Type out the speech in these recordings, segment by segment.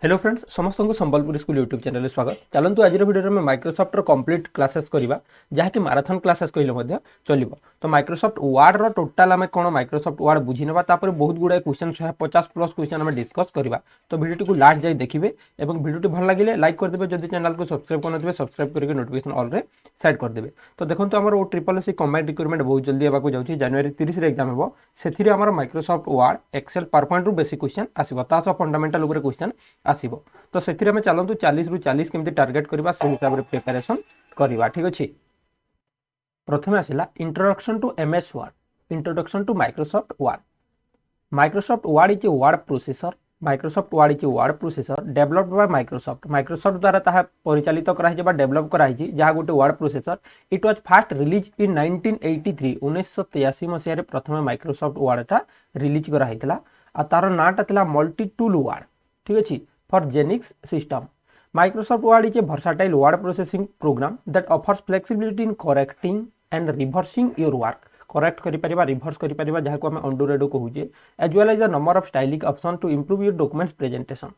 Hello friends समस्त को Sambalpur school YouTube channel स्वागत। चलतु आज वीडियो में माइक्रोसॉफ्ट कंप्लीट क्लासेस करवा जहाँकि माराथन क्लासेस कहले चलो। तो माइक्रोसॉफ्ट वर्ड रो टोटाल आम कौन माइक्रोसॉफ्ट वर्ड बुझी ना बहुत गुड़ाए क्वेश्चन 150+ क्वेश्चन आम डिस्कस करवा। तो वीडियो को लास्ट जाए देखिए और वीडियो भल लगे लाइक करदे, जब चैनल को सब्सक्राइब करते सब्सक्राइब करके नोटिफिकेशन ऑल रे सेट करदे। तो देखो आम ट्रिपल एससी कम्बाइंड रिक्वायरमेंट बहुत जल्दी होगा जाऊँगी, जनवरी 30 एग्जाम हो से माइक्रोसॉफ्ट वर्ड एक्सेल पावरपॉइंट रु बेसिक क्वेश्चन आसो, फंडामेंटल क्वेश्चन आसो। तो से चलतु 40 रु 40 केमती टार्गेट करवा से हिसाब से प्रिपरेशन करवा। ठीक अच्छे, प्रथम आसला introduction to MS Word, introduction to Microsoft Word. Microsoft Word is a word processor, Microsoft Word is a word processor developed by Microsoft, Microsoft द्वारा ताहा परिचालित कराई बा डेवलप कराई जहाँ गोटे word processor. It was fast release in 1983, 1983 मसीह प्रथम माइक्रोसॉफ्ट वर्डटा रिलीज कराइला आ तार नाटा थिला मल्टी टूल वर्ड। ठीक अच्छे, for Genix system. Microsoft Word is a versatile word processing program that offers flexibility in correcting and reversing your work. Correct करिपरिबा, reverse करिपरिबा जहाँ को हमें अंडू रेडो कहूचे, as well as the number of stylistic option to improve your documents presentation.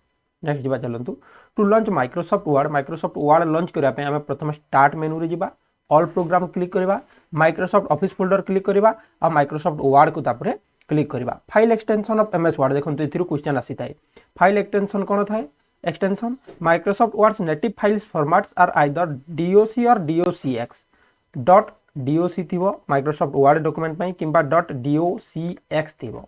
Next जीवा चलतु to launch Microsoft Word, Microsoft Word launch करबा पे हमें प्रथम स्टार्ट मेनू रे जीवा, ऑल प्रोग्राम क्लिक करबा, माइक्रोसॉफ्ट ऑफिस फोल्डर क्लिक करबा और माइक्रोसॉफ्ट वर्ड को तापरे क्लिक करबा। File extension of MS Word देखो एथिरु क्वेश्चन आसी थाए। फाइल एक्सटेंशन कौन थाए? Extension Microsoft words native files formats are either DOC और डीओसीएक्स। डॉट डीओसी थिबो माइक्रोसॉफ्ट वर्ड डॉक्यूमेंट पई किंबा डॉट डीओसीएक्स थिबो।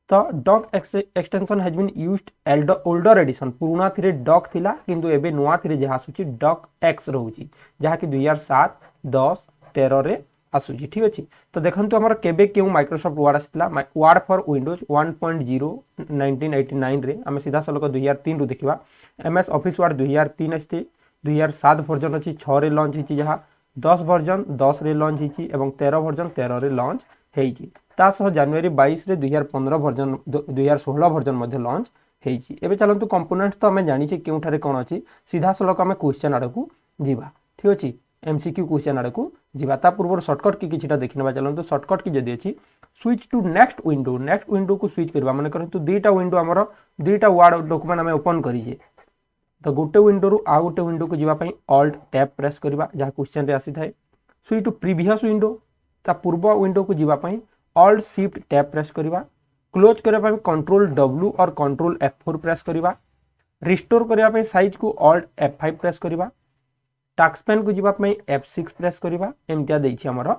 तो doc extension has been used older edition, पुराना थिरे डॉक थिला किंतु एबे नुआ थिरे जहा आसुची डॉक एक्स रहउची जहा कि 2007, 10, 13 रे आसुची। ठीक अच्छे, तो देखंतु हमर केबे केउ माइक्रोसॉफ्ट वर्ड आसितला वर्ड फॉर विंडोज 1.0 1989 रे आमे सीधा सलक 2003 रु देखिबा। एमएस ऑफिस वर्ड 2003 आस्ते, 2007 वर्जन अछि 6 रे लॉन्च हिची, जहा 10 वर्जन 10 रे लॉन्च हिची एवं 13 वर्जन 13 रे लॉन्च हेइची। ता सह जनवरी 22 रे 2015 वर्जन 2016 वर्जन मध्ये लॉन्च हेइची। एबे चलंतु कंपोनेंट्स तो हमें जानि छै केउठारे कोन अछि, सीधा सलक हमें क्वेश्चन आडकू जीवा। ठीक अछि, एमसीक्यू क्वेश्चन आड़कू जीवा। ता पूर्व शॉर्टकट की किछटा देखिनबा। चलंतु शॉर्टकट की जदी अछि switch to next window, next window को स्विच करबा। माने करंतु दुईटा विंडो हमर दुईटा वर्ड डॉक्यूमेंट हमें ओपन करिजे, तो गोटे विंडो रु आ गोटे विंडो को जीवा पई ऑल्ट टैब प्रेस करबा जहा क्वेश्चन रे आसी थाए। स्विच टू प्रीवियस विंडो, ता पूर्व विंडो को जीवा पई ऑल्ट शिफ्ट टैब प्रेस करबा। क्लोज करबा पई कंट्रोल डब्ल्यू और कंट्रोल F4 प्रेस करबा। रिस्टोर करबा पई साइज को ऑल्ट F5 प्रेस करबा। टास्क पेन को जीवा पई F6 प्रेस करबा। एमतिया देछि हमर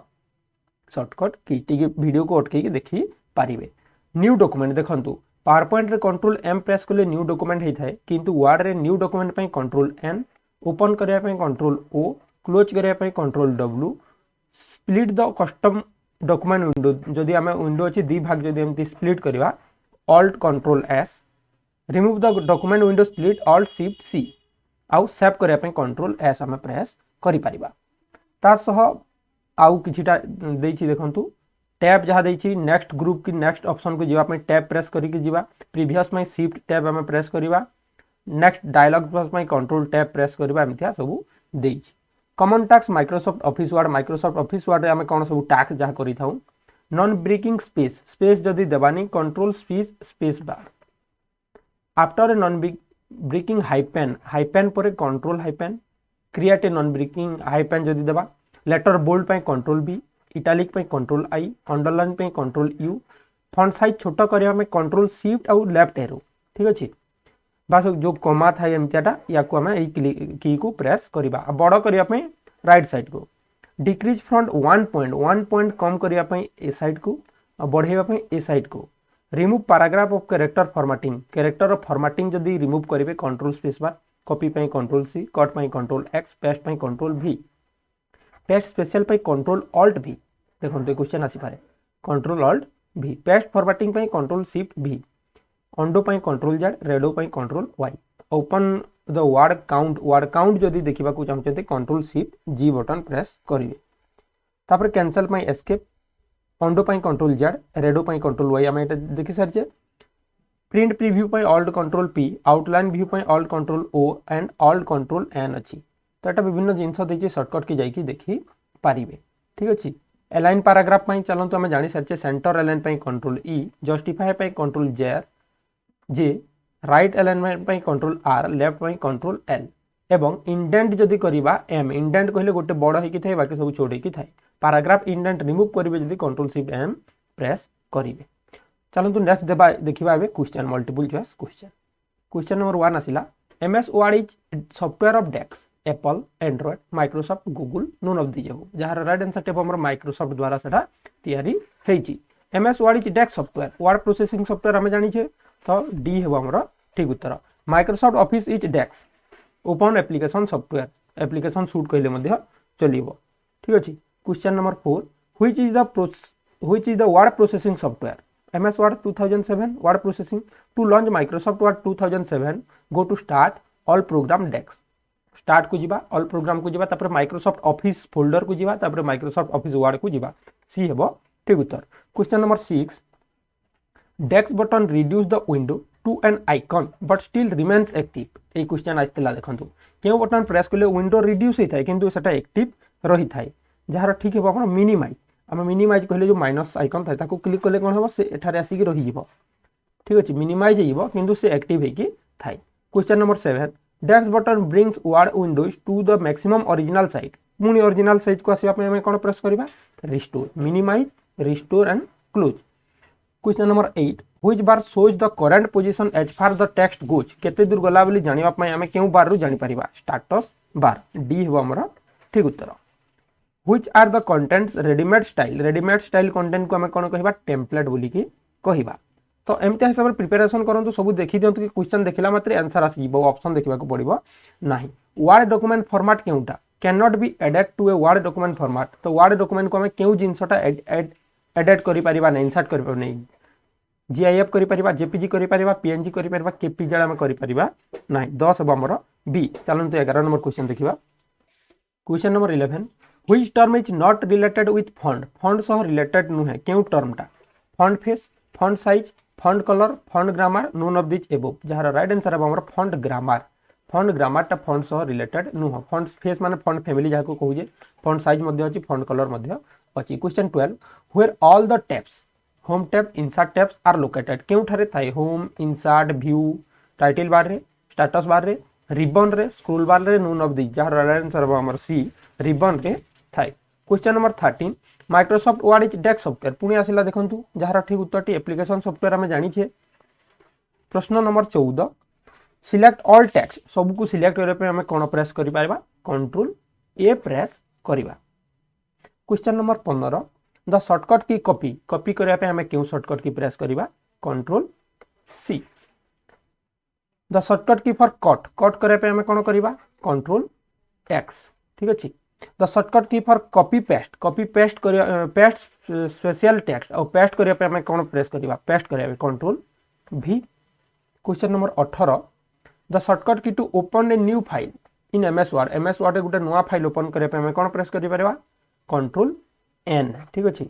शॉर्टकट की टिके वीडियो को अटके के देखि पारिबे। न्यू डॉक्यूमेंट देखंतु पावर पॉइंट रे कंट्रोल एम प्रेस करले न्यू डॉक्यूमेंट हेइ थाए, किंतु वर्ड रे न्यू डॉक्यूमेंट पई कंट्रोल एन, ओपन करबा पई कंट्रोल ओ, क्लोज करबा पई control W. Split the custom document window, जदि हमें विंडो अछि दी भाग जदि एमति स्प्लिट करबा alt control S. Remove the document window split alt shift C आउ सेव करबा पई कंट्रोल एस हमें प्रेस करि परिबा। ता सह आउ किछिटा देछि देखंतु टैब जहाँ देछि नेक्स्ट ग्रुप की नेक्स्ट ऑप्शन को जीवा टैब प्रेस करके जीवा। प्रीवियस में शिफ्ट टैब हमें प्रेस करवा। नेक्स्ट डायलॉग बॉक्स में कंट्रोल टैब प्रेस करवा। एमथिया सब देछि। Common task Microsoft Office Word, Microsoft Office Word आम कौन सब टास्क जहाँ करि थाउ। नॉन ब्रेकिंग स्पेस, स्पेस जदि देबानी control space bar. After a non breaking hyphen, hyphen पर control hyphen. Create a non breaking hyphen जदि देबा। लेटर बोल्ड पे कंट्रोल बी, इटालिक पे कंट्रोल आई, अंडरलाइन पे कंट्रोल यू। फॉन्ट साइज छोट करबा में कंट्रोल शिफ्ट और लेफ्ट एरो। ठीक अच्छे, बस जो कमा था एमतियाटा या को हमें की को प्रेस करबा। बड़ करबा में राइट साइड को। डिक्रीज फ्रंट 1 पॉइंट कम करबा में ए साइड को और बढ़ेबा में ए साइड को। Remove paragraph of character formatting, character of formatting जदि रिमूव करेंगे कंट्रोल स्पेस बार। कॉपी पे कंट्रोल सी, कट पे कंट्रोल एक्स, पेस्ट पे कंट्रोल भी, पेस्ट स्पेशल पे कंट्रोल ऑल्ट भी। देखो क्वेश्चन आसी पारे कंट्रोल ऑल्ट भी। पेस्ट फॉर्मेटिंग पे कंट्रोल शिफ्ट भी। अंडो पे कंट्रोल जेड, रेडो पे control Y. Open the word count जदि देखा चाहते control shift G button press करेंगे। तापर कैंसल पे एस्केप, अंडो पे कंट्रोल जेड, रेडो पे कंट्रोल वाई आम देखी सारी। प्रिंट प्रीव्यू पे alt control P, outline view पे alt control O and alt control N अच्छी। तो यहाँ विभिन्न जिनस देखिए शॉर्टकट की जाकि देखी पारिबे। ठीक अच्छे, एलाइन पैराग्राफ पे चलते आम जानी सारी। सेंटर एलाइन पे कंट्रोल ई, जस्टिफाई पे कंट्रोल जे, राइट अलाइनमेंट पे कंट्रोल आर, लेफ्ट पे कंट्रोल एल एवं इंडेंट जदि करिबा एम, इंडेंट कहले गोटे बड़ होई कि थाए बाकी सब छोट होई कि थाए। पैराग्राफ इंडेंट रिमूव करिवे जदि कंट्रोल शिफ्ट एम प्रेस करिवे। चलंतु नेक्स्ट देखिबा एबे question, multiple choice question. Question number 1 आसिला, MS Word is software of desk Apple, Android, Microsoft, Google, none of this above. जहार राइट आंसर टेप हमर माइक्रोसॉफ्ट द्वारा सेटा तैयारी हेची। MS Word is desk software, word processing software हमें जानि छे तो डी हेबो हमर ठीक उत्तर। Microsoft Office is desk open application software, application suite कहले मध्ये चलिबो ठीक अछि। Question number 4, which is the word processing software. MS Word 2007 word processing। To launch Microsoft Word 2007 go to start all program desk, start को जीवा all program को जीवा तापर Microsoft Office folder को जीवा तापर Microsoft Office Word को जीवा, सी हेबो ठीक उत्तर। Question number 6, desk button reduce the window to an icon but still remains active। ए क्वेश्चन आइतला देखंतु केउ बटन प्रेस करले विंडो रिड्यूस होई थाए किंतु सेटा एक्टिव रही थाए। जहार ठीक हेबो आपण मिनिमाइज, आम मिनिमाइज कहले जो माइनस आइकन थाए ताको क्लिक कले कोन हेबो से एठारे आसी कि रही जीवो ठीक अछि, मिनिमाइज हेइबो किंतु से एक्टिव हे कि थाए। Question number 7, desk button brings word windows to the maximum original size. पुनी ओरिजिनल साइज को आसीबा पे हम कोन प्रेस करबा, restore, minimize, restore and close. Question number 8, which bar shows the current position as far the text goes. केते दूर गला बोली जानिबा पय हम केउ बार रु जानि परिबा, स्टेटस बार, डी हेबो हमर ठीक उत्तर। Which are the contents readymade style, readymade style content को हम कोन कहबा, टेम्पलेट बोली कि कहबा। तो एमते हिसाब रे प्रिपरेशन करंतु, सब देखि दियंतु कि क्वेश्चन देखिला मात्रे आंसर आसी जीवो, ऑप्शन देखिबा को पड़िबो नाही। वर्ड डॉक्यूमेंट फॉर्मेट केउटा, can not be added to a Word document format. तो वर्ड डॉक्यूमेंट को हम केउ जिंसटा एडेड करि परिबा नै, इंसर्ट करि परिबा नै। जीआईएफ करि परिबा, जेपीजी करि परिबा, पीएनजी करि परिबा, केपीजी हम करि परिबा नाही। 10 हेबो हमर बी। चलंतु 11 नंबर क्वेश्चन देखिबा। Question number 11, which term is not related with font, font सह रिलेटेड नुहे केउ टर्मटा, font face, font size, font colour, font grammar, none of this above. जहार राइट आंसर है हमर फॉन्ट ग्रामर, फॉन्ट ग्रामर टा फॉन्ट सह रिलेटेड नुह। फॉन्ट फेस माने फॉन्ट फैमिली जाको कहूजे, फॉन्ट साइज मध्ये अछि, फॉन्ट कलर मध्ये अछि। Question 12, where all the tabs, home tab, insert tabs are located, केउ ठारे थाए, home, insert, view, title bar रे, स्टेटस बार रे, रिबन रे, स्क्रोल बार रे, नोन ऑफ दिस। जहार राइट आंसर है हमर सी, रिबन रे थाए। Question number 13, Microsoft Word is desk software, पुणी आसिला देखंतु जहार ठीक उत्तरटी एप्लिकेशन सॉफ्टवेयर हमें जानि छे। प्रश्न नंबर 14, सिलेक्ट ऑल टेक्स्ट, सब को सिलेक्ट करे पे हमें कोन प्रेस करि पारबा, कंट्रोल ए प्रेस करिबा। क्वेश्चन नंबर 15, द शॉर्टकट की कॉपी, कॉपी करे पे हमें केउ शॉर्टकट की प्रेस करिबा, कंट्रोल सी। द शॉर्टकट की फॉर कट, कट करे पे हमें कोन करिबा, कंट्रोल एक्स ठीक अछि। द शॉर्टकट की for copy paste, copy paste कर, पेस्ट स्पेशल टेक्स्ट और पेस्ट करिया पे हमें कोन प्रेस करिबा, पेस्ट करिया पे कंट्रोल भी। Question number 18, the shortcut key to open a new file in MS Word, MS Word गुटे नुआ फाइल ओपन करिया पे हमें कोन प्रेस करि परबा, कंट्रोल एन ठीक अछि।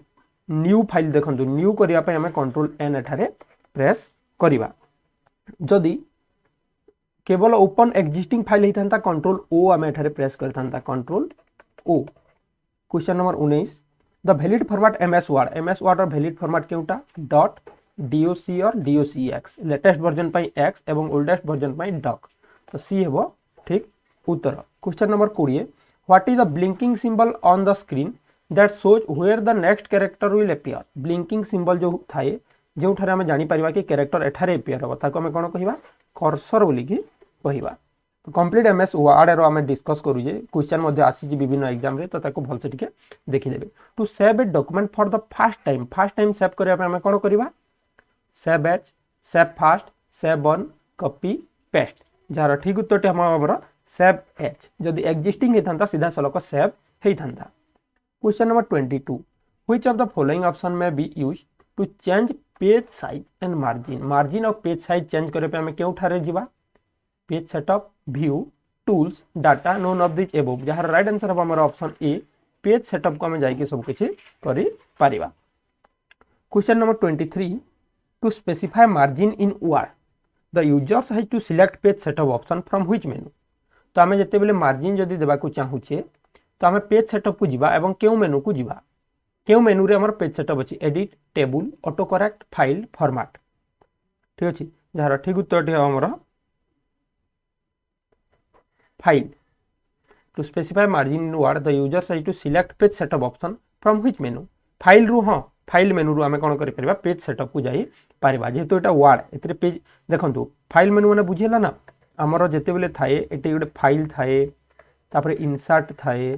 न्यू फाइल देखंतु, न्यू करिया पे हमें कंट्रोल एन एठारे प्रेस करिबा। जदि केवल ओपन एक्जिस्टिंग फाइल हितांता कंट्रोल ओ हमें एठारे प्रेस करथांता, control O. Question number 19, the valid format MS Word, MS Word और वैलिड फॉर्मेट केउटा, डॉट, डीओसी और डीओसीएक्स, लेटेस्ट वर्जन पाई एक्स एवं ओल्डेस्ट वर्जन पाई डॉक। तो सी हेबो ठीक उत्तर। Question number 20, what is the blinking symbol on the screen that shows where the next character will appear. Blinking symbol जो थाए जो ठारे हम जानि परिबा कि कैरेक्टर एठारे अपीयर हो, ताको हम कोन कहिबा, कर्सर बोली कि कहिबा। तो कंप्लीट एमएस वर्ड रो हमें डिस्कस करू जे क्वेश्चन मध्ये आसी जे विभिन्न एग्जाम रे, तो ताको भल से ठीक देखि देबे। To save a document for the first time save करिया पे हमें कोन करिबा, save as, save fast, save on, copy paste. जार ठीक उत्तरटी हमर सेव एज, जदि एग्जिस्टिंग हेथांता सीधा सलक सेव हेथांता। Question number 22, which of the following option may be used to change page size and margin, margin और पेज साइज चेंज करे पे हमें केउ ठारे जीवा, page setup, view, tools, data, known of this above. जहार राइट आंसर हम हमर ऑप्शन ए, पेज सेटअप को हमें जाई के सब किछि करि परिबा। Question number 23, to specify margin in word the users has to select page setup option from which menu. तो हमें जते बेले मार्जिन जदि देबा को चाहू छे तो हमें पेज सेटअप को जीवा एवं केउ मेनू को जीवा, केउ मेनू रे हमर पेज सेटअप अछि, edit, table, auto correct, file, format ठीक अछि। जार ठीक उत्तर टी हमर file. To specify margin in word the user size to select page setup option from which menu. File रु हाँ फाइल मेनू रु आमे कोन करि परबा पेज सेटअप को जाई परबा जेहेतु एटा वर्ड एतरे पेज देखंतु फाइल मेनू माने बुझिला ना हमर जेते बेले थाए एटे गोटे फाइल थाए तापरे इंसर्ट थाए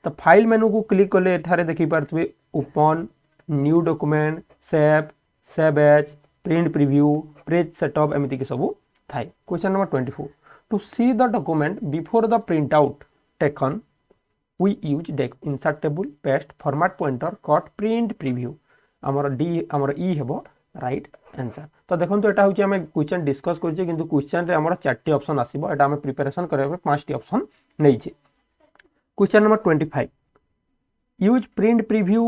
तो फाइल मेनू को क्लिक कले एठारे देखि पारथबे open new document save as print preview page setup एमिति के सब थाए। Question number 24 to see the document before the print out taken we use dex insert table paste format pointer cut print preview हमर D हमर ई हेबो right answer. तो देखंतु एटा होची हमें क्वेश्चन डिस्कस करछे किंतु क्वेश्चन रे हमर 4टी ऑप्शन आसीबो एटा हमें प्रिपरेशन करबे 5टी ऑप्शन नै छै। Question number 25 use print preview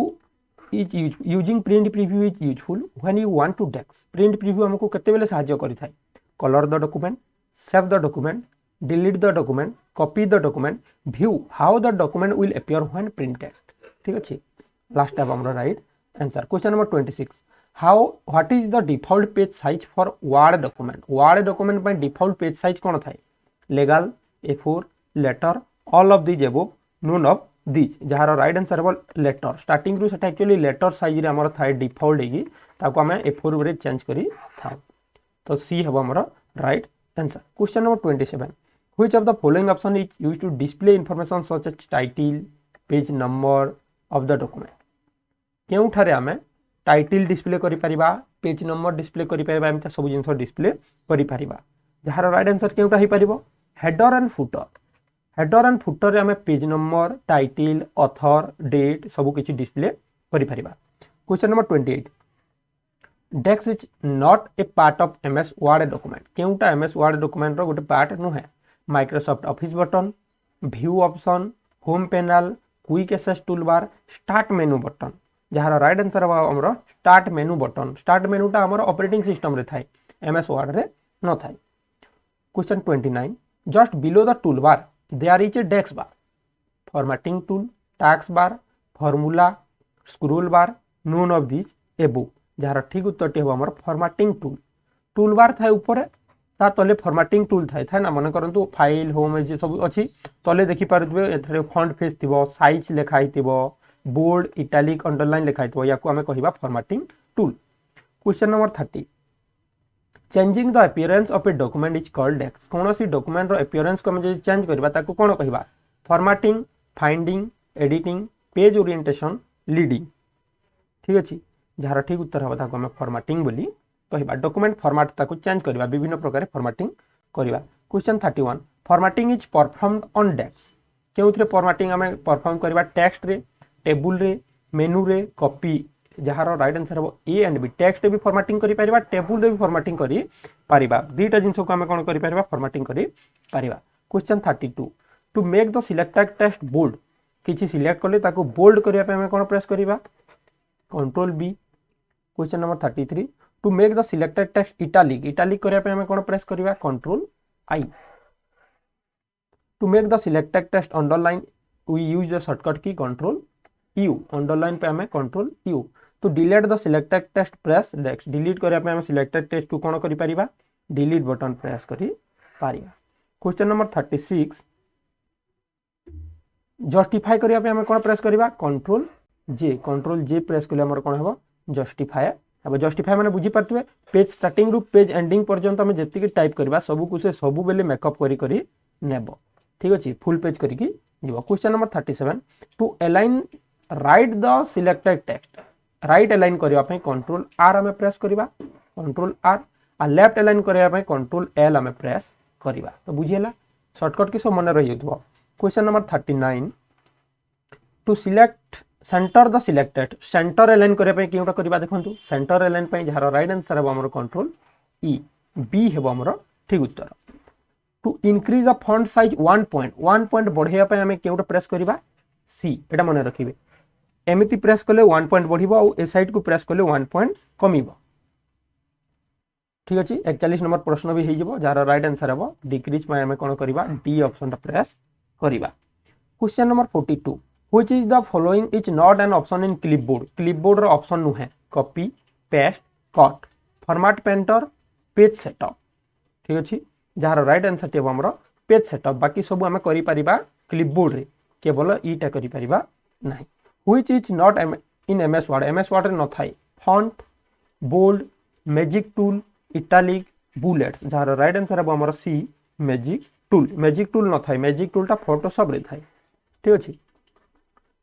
is using print preview is useful when you want to डेक्स। प्रिंट प्रीव्यू हमको केते बेले सहायता करि थाय colour the document save the document delete the document copy the document view how the document will appear when printed। ठीक अछि last time हमरा right answer. Question number 26 how what is the default page size for word document by default page size कोन थाय legal A4 letter all of these above none of these जहार right answer हो letter starting रु सेटा actually letter size रे हमर थाय default हेगी ताको हमें A4 रे चेंज करी था तो सी हेबो हमर right answer. Question number 27 which of the following option is used to display information such as title page number of the document। केउ ठारे हमें टाइटल डिस्प्ले करि परिबा पेज नंबर डिस्प्ले करि परिबा एमता सब जिंस डिस्प्ले करि परिबा जहार राइट आंसर केउटा ही परिबो हेडर एंड फुटर रे हमें page number title author date सब किछि डिस्प्ले करि परिबा। Question number 28 dash is not a part of MS Word document केउटा एमएस वर्ड डॉक्यूमेंट रो गोटे पार्ट नुहे Microsoft Office button view option home panel quick access toolbar start menu button जहार right answer हमरो start menu button start मेनूटा हमरो operating system रे थाय एमएस वर्ड रे न थाय। Question 29 just below the toolbar there is a desk bar formatting tool task bar formula scroll bar none of this above जहार ठीक उत्तर हो हमर फॉर्मेटिंग टूल बार थाय ऊपर ता तले फॉर्मेटिंग टूल थाय ना मन करंतु फाइल होम जे सब अछि तले देखि पारुतबे एथरे फॉन्ट फेस थिबो साइज लेखाइ थिबो बोल्ड इटैलिक अंडरलाइन लेखाइ थिबो याकू हमें कहिबा formatting tool. Question number 30 changing the appearance of a document is called dash कोनोसी डॉक्यूमेंट रो अपीयरेंस को हम जे चेंज करबा ताकू कोन कहिबा formatting finding editing page orientation leading. ठीक अछि जहार ठीक उत्तर हबा ताकू हमें फॉर्मेटिंग बोली कहिबा डॉक्यूमेंट फॉर्मेट ताकू चेंज करबा विभिन्न प्रकार फॉर्मेटिंग करबा। Question 31 formatting is performed on dash केउथरे फॉर्मेटिंग हमें परफॉर्म करबा टेक्स्ट रे टेबल रे मेनू रे कॉपी जहार राइट आंसर हो ए एंड बी टेक्स्ट भी फॉर्मेटिंग करि परिबा टेबल रे भी फॉर्मेटिंग करि परिबा दीटा जिंस को हमें कोन करि परिबा फॉर्मेटिंग करि परिबा। Question 32 to make the selected text bold किछि सिलेक्ट करले ताकू बोल्ड करिया पे हमें कोन प्रेस करिबा control B. Question number 33 to make the selected text italic करिया पे हमें कोन प्रेस करिबा control I. To make the selected text underline we use the shortcut key control U underline पे हमें control U. To delete the selected text press dash delete करिया पे हमें सिलेक्टेड टेक्स्ट को कोन करि परिबा डिलीट बटन प्रेस करि पारिबा। Question number 36 justify करिया पे हमें कोन प्रेस करिबा कंट्रोल जे प्रेस कले हमर कोन हेबो जस्टिफाई। अब जस्टिफाई माने बुझी पारतबे पेज स्टार्टिंग रु पेज एंडिंग पर्यंत हमें जति के टाइप करबा सब को से सब बेले मेकअप करी नेबो। ठीक अछि फुल पेज करी की जीवो। Question number 37 to align right the selected text right align करिया पे कंट्रोल आर हमें प्रेस करिबा कंट्रोल आर आ लेफ्ट अलाइन करिया पे कंट्रोल एल हमें प्रेस करिबा। तो बुझियला शॉर्टकट की सब मन रहि जतबो। Question number 39 to select center the selected center align करिया पे केउटा करिबा देखंतु सेंटर अलाइन पे जहार राइट आंसर है हमर कंट्रोल ई बी हेबो हमर ठीक उत्तर। To increase the font size 1 point बढ़िया पे हमें केउटा प्रेस करिबा सी एटा मन रखिबे एमिति प्रेस कले 1 पॉइंट बढ़िबो आ ए साइड को प्रेस कले 1 पॉइंट कमिबो। ठीक अछि 41 नंबर प्रश्न भी हे जिवो जहार राइट आंसर हेबो डिक्रीज पे हमें कोन करिबा डी ऑप्शन ता प्रेस करिबा। Question number 42 which is the following is not an option in clipboard रो ऑप्शन नु है copy paste cut format painter page setup ठीक अच्छे जार राइट आंसर टी हम पेज सेटअप बाकी सब आम कर क्लिपबोर्ड रे केवल ईटा कर ना which is not in MS Word न थाए font bold magic tool italic bullets जार राइट आंसर हम आमर सी मैजिक टूल न थाए मैजिक टूलटा फोटोशॉप रे थाए ठीक अच्छे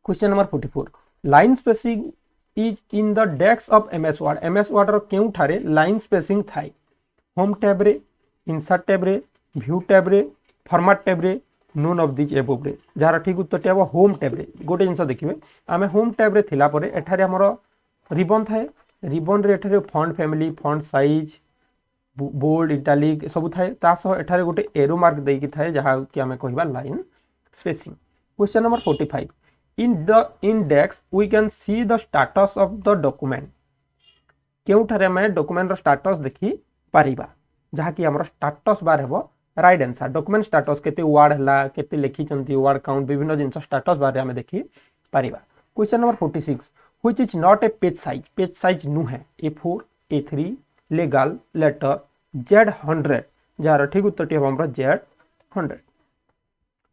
question number 44 line spacing is in the dash of MS word रो केउ ठारे लाइन स्पेसिंग थाए होम टैब रे इंसर्ट टैब रे व्यू टैब रे फॉर्मेट टैब रे नोन ऑफ दिस एबव रे जार ठीक उत्तर हम होम टैब रे गोटे जिनस देखिए आम होम टैब रे थिला परे एठारे हमर रिबन थाए रिबन रे एठारे font family font size bold italic सब थाए तासह एठारे गोटे एरो मार्क देकी थाए जहा कि आम कहबा line spacing question number 45 in the index we can see the status of the document केउठारे आम डॉक्यूमेंट रो स्टेटस देखि पारिबा जहा कि हमर स्टेटस बार हेबो राइट आंसर डॉक्यूमेंट स्टेटस केते वर्ड हला केते लिखि चंती वर्ड काउंट विभिन्न जिंस स्टेटस बारे आम देखि Paribas question number 46 which is not A page size नुहे A4 A3 legal letter Z100 jar ठीक उत्तर टी हम Z100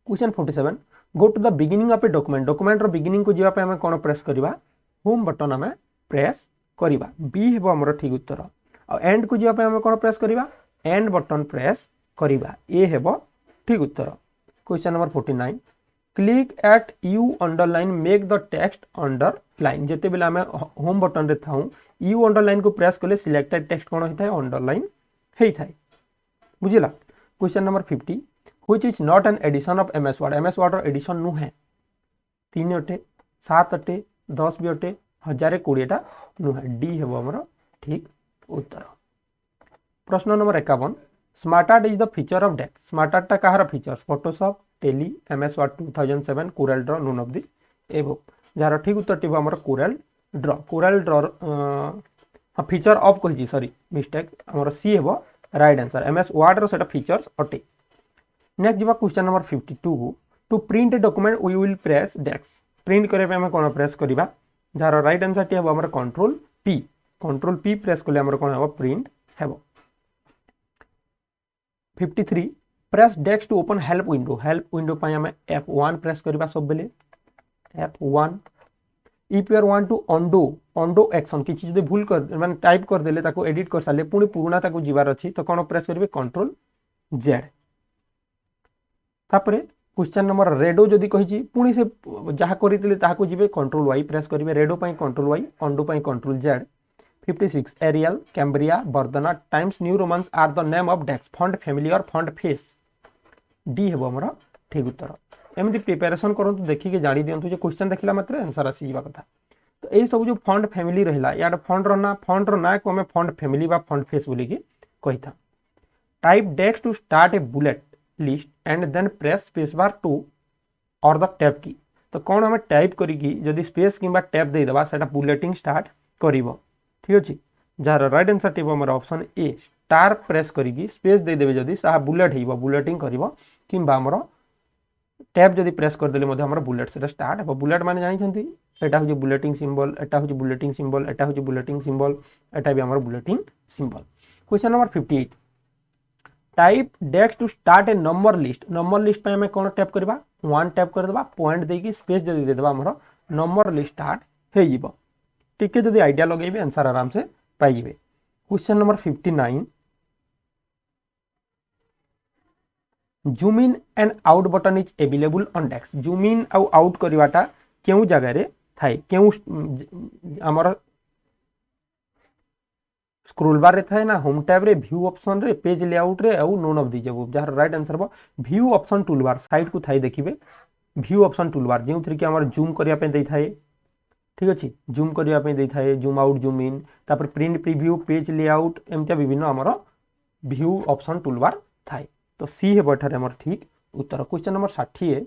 question 47 go to the beginning of a document रो बिगिनिंग को जीवा पे हमें कोन प्रेस करबा होम बटन हमें प्रेस करबा बी हेबो हमर ठीक उत्तर आ एंड को जीवा पे हमें कोन प्रेस करबा एंड बटन प्रेस करबा ए हेबो ठीक उत्तर question number 49 click at U underline make the text underline जेते बेला हमें होम बटन रे थाउ यू अंडरलाइन को प्रेस करले सिलेक्टेड टेक्स्ट कोन होइथाय अंडरलाइन हेइथाय बुझिला question number 50 which is not an edition of MS word रो एडिशन नुहे 3 अटे 7 अटे 10 भी अटे 1020 टा नुहे डी हेबो हमर ठीक उत्तर प्रश्न नंबर 51 smart is the feature of desk smart कहार features Photoshop Tally MS Word 2007 Corel Draw none of this above जार ठीक उत्तर टी हमर कोरल ड्रॉ फीचर ऑफ कहि सॉरी मिस्टेक हमर सी हेबो राइट आंसर एमएस वर्ड रो सेटा फीचर्स अटे नेक्स्ट जीवा question number 52 to print a document we will press desk print करे पे हम कोन प्रेस करबा जार राइट आंसर टी हेबो हमर कंट्रोल पी प्रेस करले हमर कोन हेबो प्रिंट हेबो 53 press desk to open help window पाई हमें F1 प्रेस करबा सब बेले F1 if you are want to undo action किछि जदि भूल कर माने टाइप कर देले ताको एडिट कर साले पुनी पुराना ताको जीवार अछि तो कोन प्रेस करबे कंट्रोल Z तापरे क्वेश्चन नंबर रेडो जदि कहिछि पुनी से जहा करितले ताको जिबे कंट्रोल Y प्रेस करबे रेडो पाई कंट्रोल Y अंडो पाई control Z 56 Arial Cambria Verdana Times New Roman are the name of dash font family और फॉन्ट फेस डी हेबो हमर ठीक उत्तर एमती प्रिपरेशन करंतु देखि के जानि दियंतु जे क्वेश्चन देखला मात्र आंसर आसी जीवा कथा तो एई सब जो फॉन्ट फैमिली रहला याड फॉन्ट रो ना को हमें फॉन्ट फैमिली बा फॉन्ट फेस बोली के कहिथा type dash to start a bullet list and then press space bar to और द टैब की तो कोन हमें टाइप करी की जदी स्पेस किबा टैब दे दबा सेटा बुलेटिंग स्टार्ट करिवो ठीक अछि जार राइट आंसर टिप हमर ऑप्शन ए स्टार प्रेस करी स्पेस दे देबे जदी सा बुलेट हेबो बुलेटिंग करिवो किबा हमर टैब जदी प्रेस कर देले मध्ये हमर बुलेट सेटा स्टार्ट हेबो बुलेट माने जानि छथि एटा होजे बुलेटिंग सिंबल एटा होजे बुलेटिंग सिंबल एटा होजे बुलेटिंग सिंबल एटा भी हमर bulleting symbol question number 58 type dash to start a number list पे हमें कोन टैप करबा 1 टैप कर देबा पॉइंट देकी स्पेस जदी दे देबा हमर नंबर लिस्ट स्टार्ट हे जिवो टिके जदी आइडिया लगेबे आंसर आराम से पाई जिवे question number 59 zoom in and out button is available on dash zoom in आउ आउट करवाटा केउ जगह रे थाए केउ हमर स्क्रोल बार रे थाए ना होम टैब रे व्यू ऑप्शन रे पेज लेआउट रे आउ नोन ऑफ दी जब जहार राइट आंसर बा व्यू ऑप्शन टूलबार साइड को थाए देखिबे व्यू ऑप्शन टूलबार जेउ थ्री के हमर जूम करिया पे देई थाए ठीक अच्छे जूम करने पे देता जूम आउट जूम इन तापर प्रिंट प्रीव्यू पेज लेआउट एमती विभिन्न आमर व्यू ऑप्शन टूलबार थाए तो सी है बठारे हमर ठीक उत्तर question number 60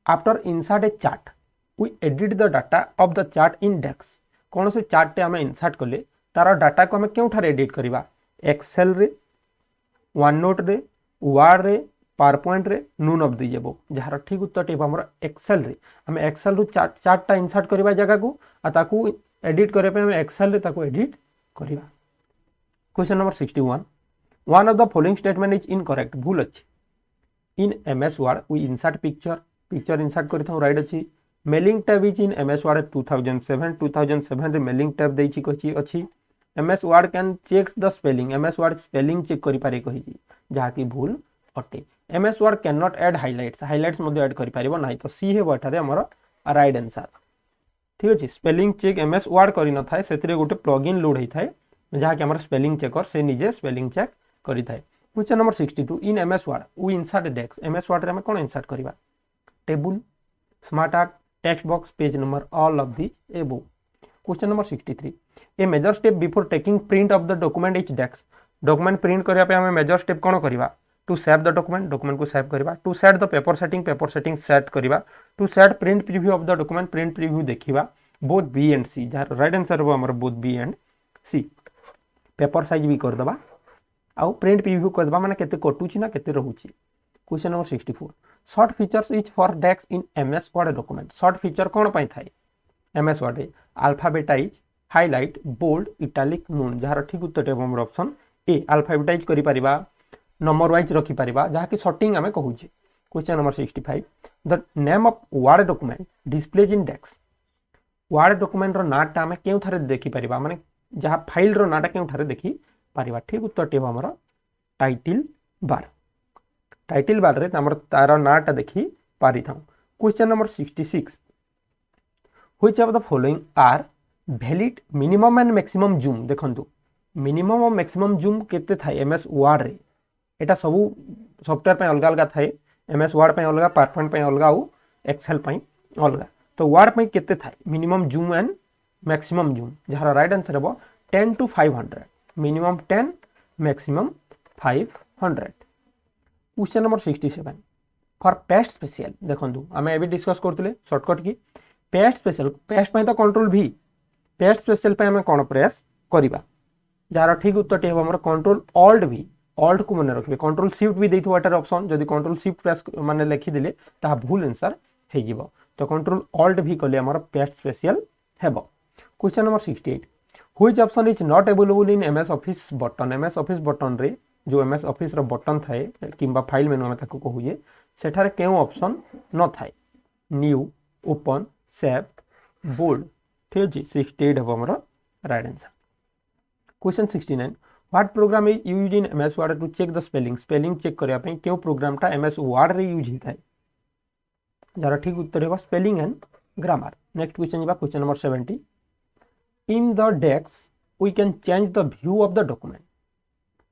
after insert a chart we edit the data of the chart in dash कौन से चार्ट टे हमें इंसर्ट कले तार डाटा को हमें क्यों एडिट करवा एक्सेल रे वन नोट रे वर्ड रे पावर पॉइंट रे नोन ऑफ दी एबो जहार ठीक उत्तर टे हमर एक्सेल रे हम एक्सेल रु चार्टा इंसर्ट करबा जगह को आ ताकू एडिट करे पे हम एक्सेल रे ताकू एडिट करबा question number 61 one of the following statement is incorrect भूल अच्छी in MS Word we insert picture insert करथौ राइट अच्छी mailing tab is in MS Word 2007 रे मेलिंग टैब देछि कछि अछि MS Word can check the spelling MS Word spelling check करि पारे कहि जहा कि भूल अटे MS Word can not add highlights मध्ये ऐड करि पारिबो नाही तो सी हे बठारे हमर राइट आंसर ठीक अछि स्पेलिंग चेक एमएस वर्ड करि न थाए सेतिरे गोटे प्लगइन लोड होई थाए जहा कि हमर स्पेलिंग चेकर से निजे स्पेलिंग चेक करि थाए question number 62 in MS Word we insert dash MS Word रे हम कोन इंसर्ट करबा table smart art text box page number all of this above question number 63 a major step before taking print of the document is dash document print करिया पे हम major step कोन करबा to save the document को save करबा to set the paper setting set करबा to set print preview of the document print preview देखिबा both B and C जार राइट आंसर हो हमर both B and C paper size भी कर दबा आउ प्रिंट प्रीव्यू कर दबा माने केते कटुची ना केते रहूची question number 64 short features is for dash in MS Word document short feature कोन पई थाए MS Word alphabetize highlight bold italic none जार ठीक उत्तर हमर ऑप्शन ए अल्फाबेटाइज करि परिबा नंबर वाइज रखी परिबा जहा कि सॉर्टिंग हमें कहूचे question number 65 the name of word document displays in dash word document रो नाटा हमें केउ थारे देखि परिबा माने जहा फाइल रो नाटा केउ थारे देखि परिबा ठीक उत्तर टे हमर टाइटल बार रे हमर तार नाटा देखि पारि थाउ question number 66 which of the following are valid minimum and maximum zoom देखंतु मिनिमम और मैक्सिमम जूम केते थाए एमएस वर्ड रे एटा सब सॉफ्टवेयर पे अलग अलग थाए एमएस वर्ड पे अलग पावरपॉइंट पे अलग आउ एक्सेल पे अलग तो वर्ड पे केते थाए minimum zoom and maximum zoom जहार राइट आंसर हेबो 10 to 500 minimum 10 maximum 500 question number 67 for paste special देखंतु हमें एबी डिस्कस करतले शॉर्टकट की पेस्ट स्पेशल पेस्ट पे तो कंट्रोल भी पेस्ट स्पेशल पे हमें कोन प्रेस करिबा जार ठीक उत्तर टे हमर कंट्रोल ऑल्ट भी ऑल्ट को मन रखिबे कंट्रोल शिफ्ट भी देथो वाटर ऑप्शन जदी कंट्रोल शिफ्ट प्रेस माने लिखि देले ता भूल आंसर हे जिवो तो कंट्रोल ऑल्ट भी कले हमर पेस्ट स्पेशल हेबो question number 68 which option is not available in MS office button रे जो एमएस ऑफिस रो बटन थाए किंबा फाइल मेनू में ताको कहूए सेठारे केउ ऑप्शन न थाए न्यू ओपन सेव बोल्ड ठीक अछि 68 हेबो हमर right answer question 69 what program is used in MS Word to check the spelling check करिया पे केउ प्रोग्राम टा एमएस वर्ड रे यूज हिताय जार ठीक उत्तर हेबा spelling and grammar next question जिबा question number 70 in the dash we can change the view of the document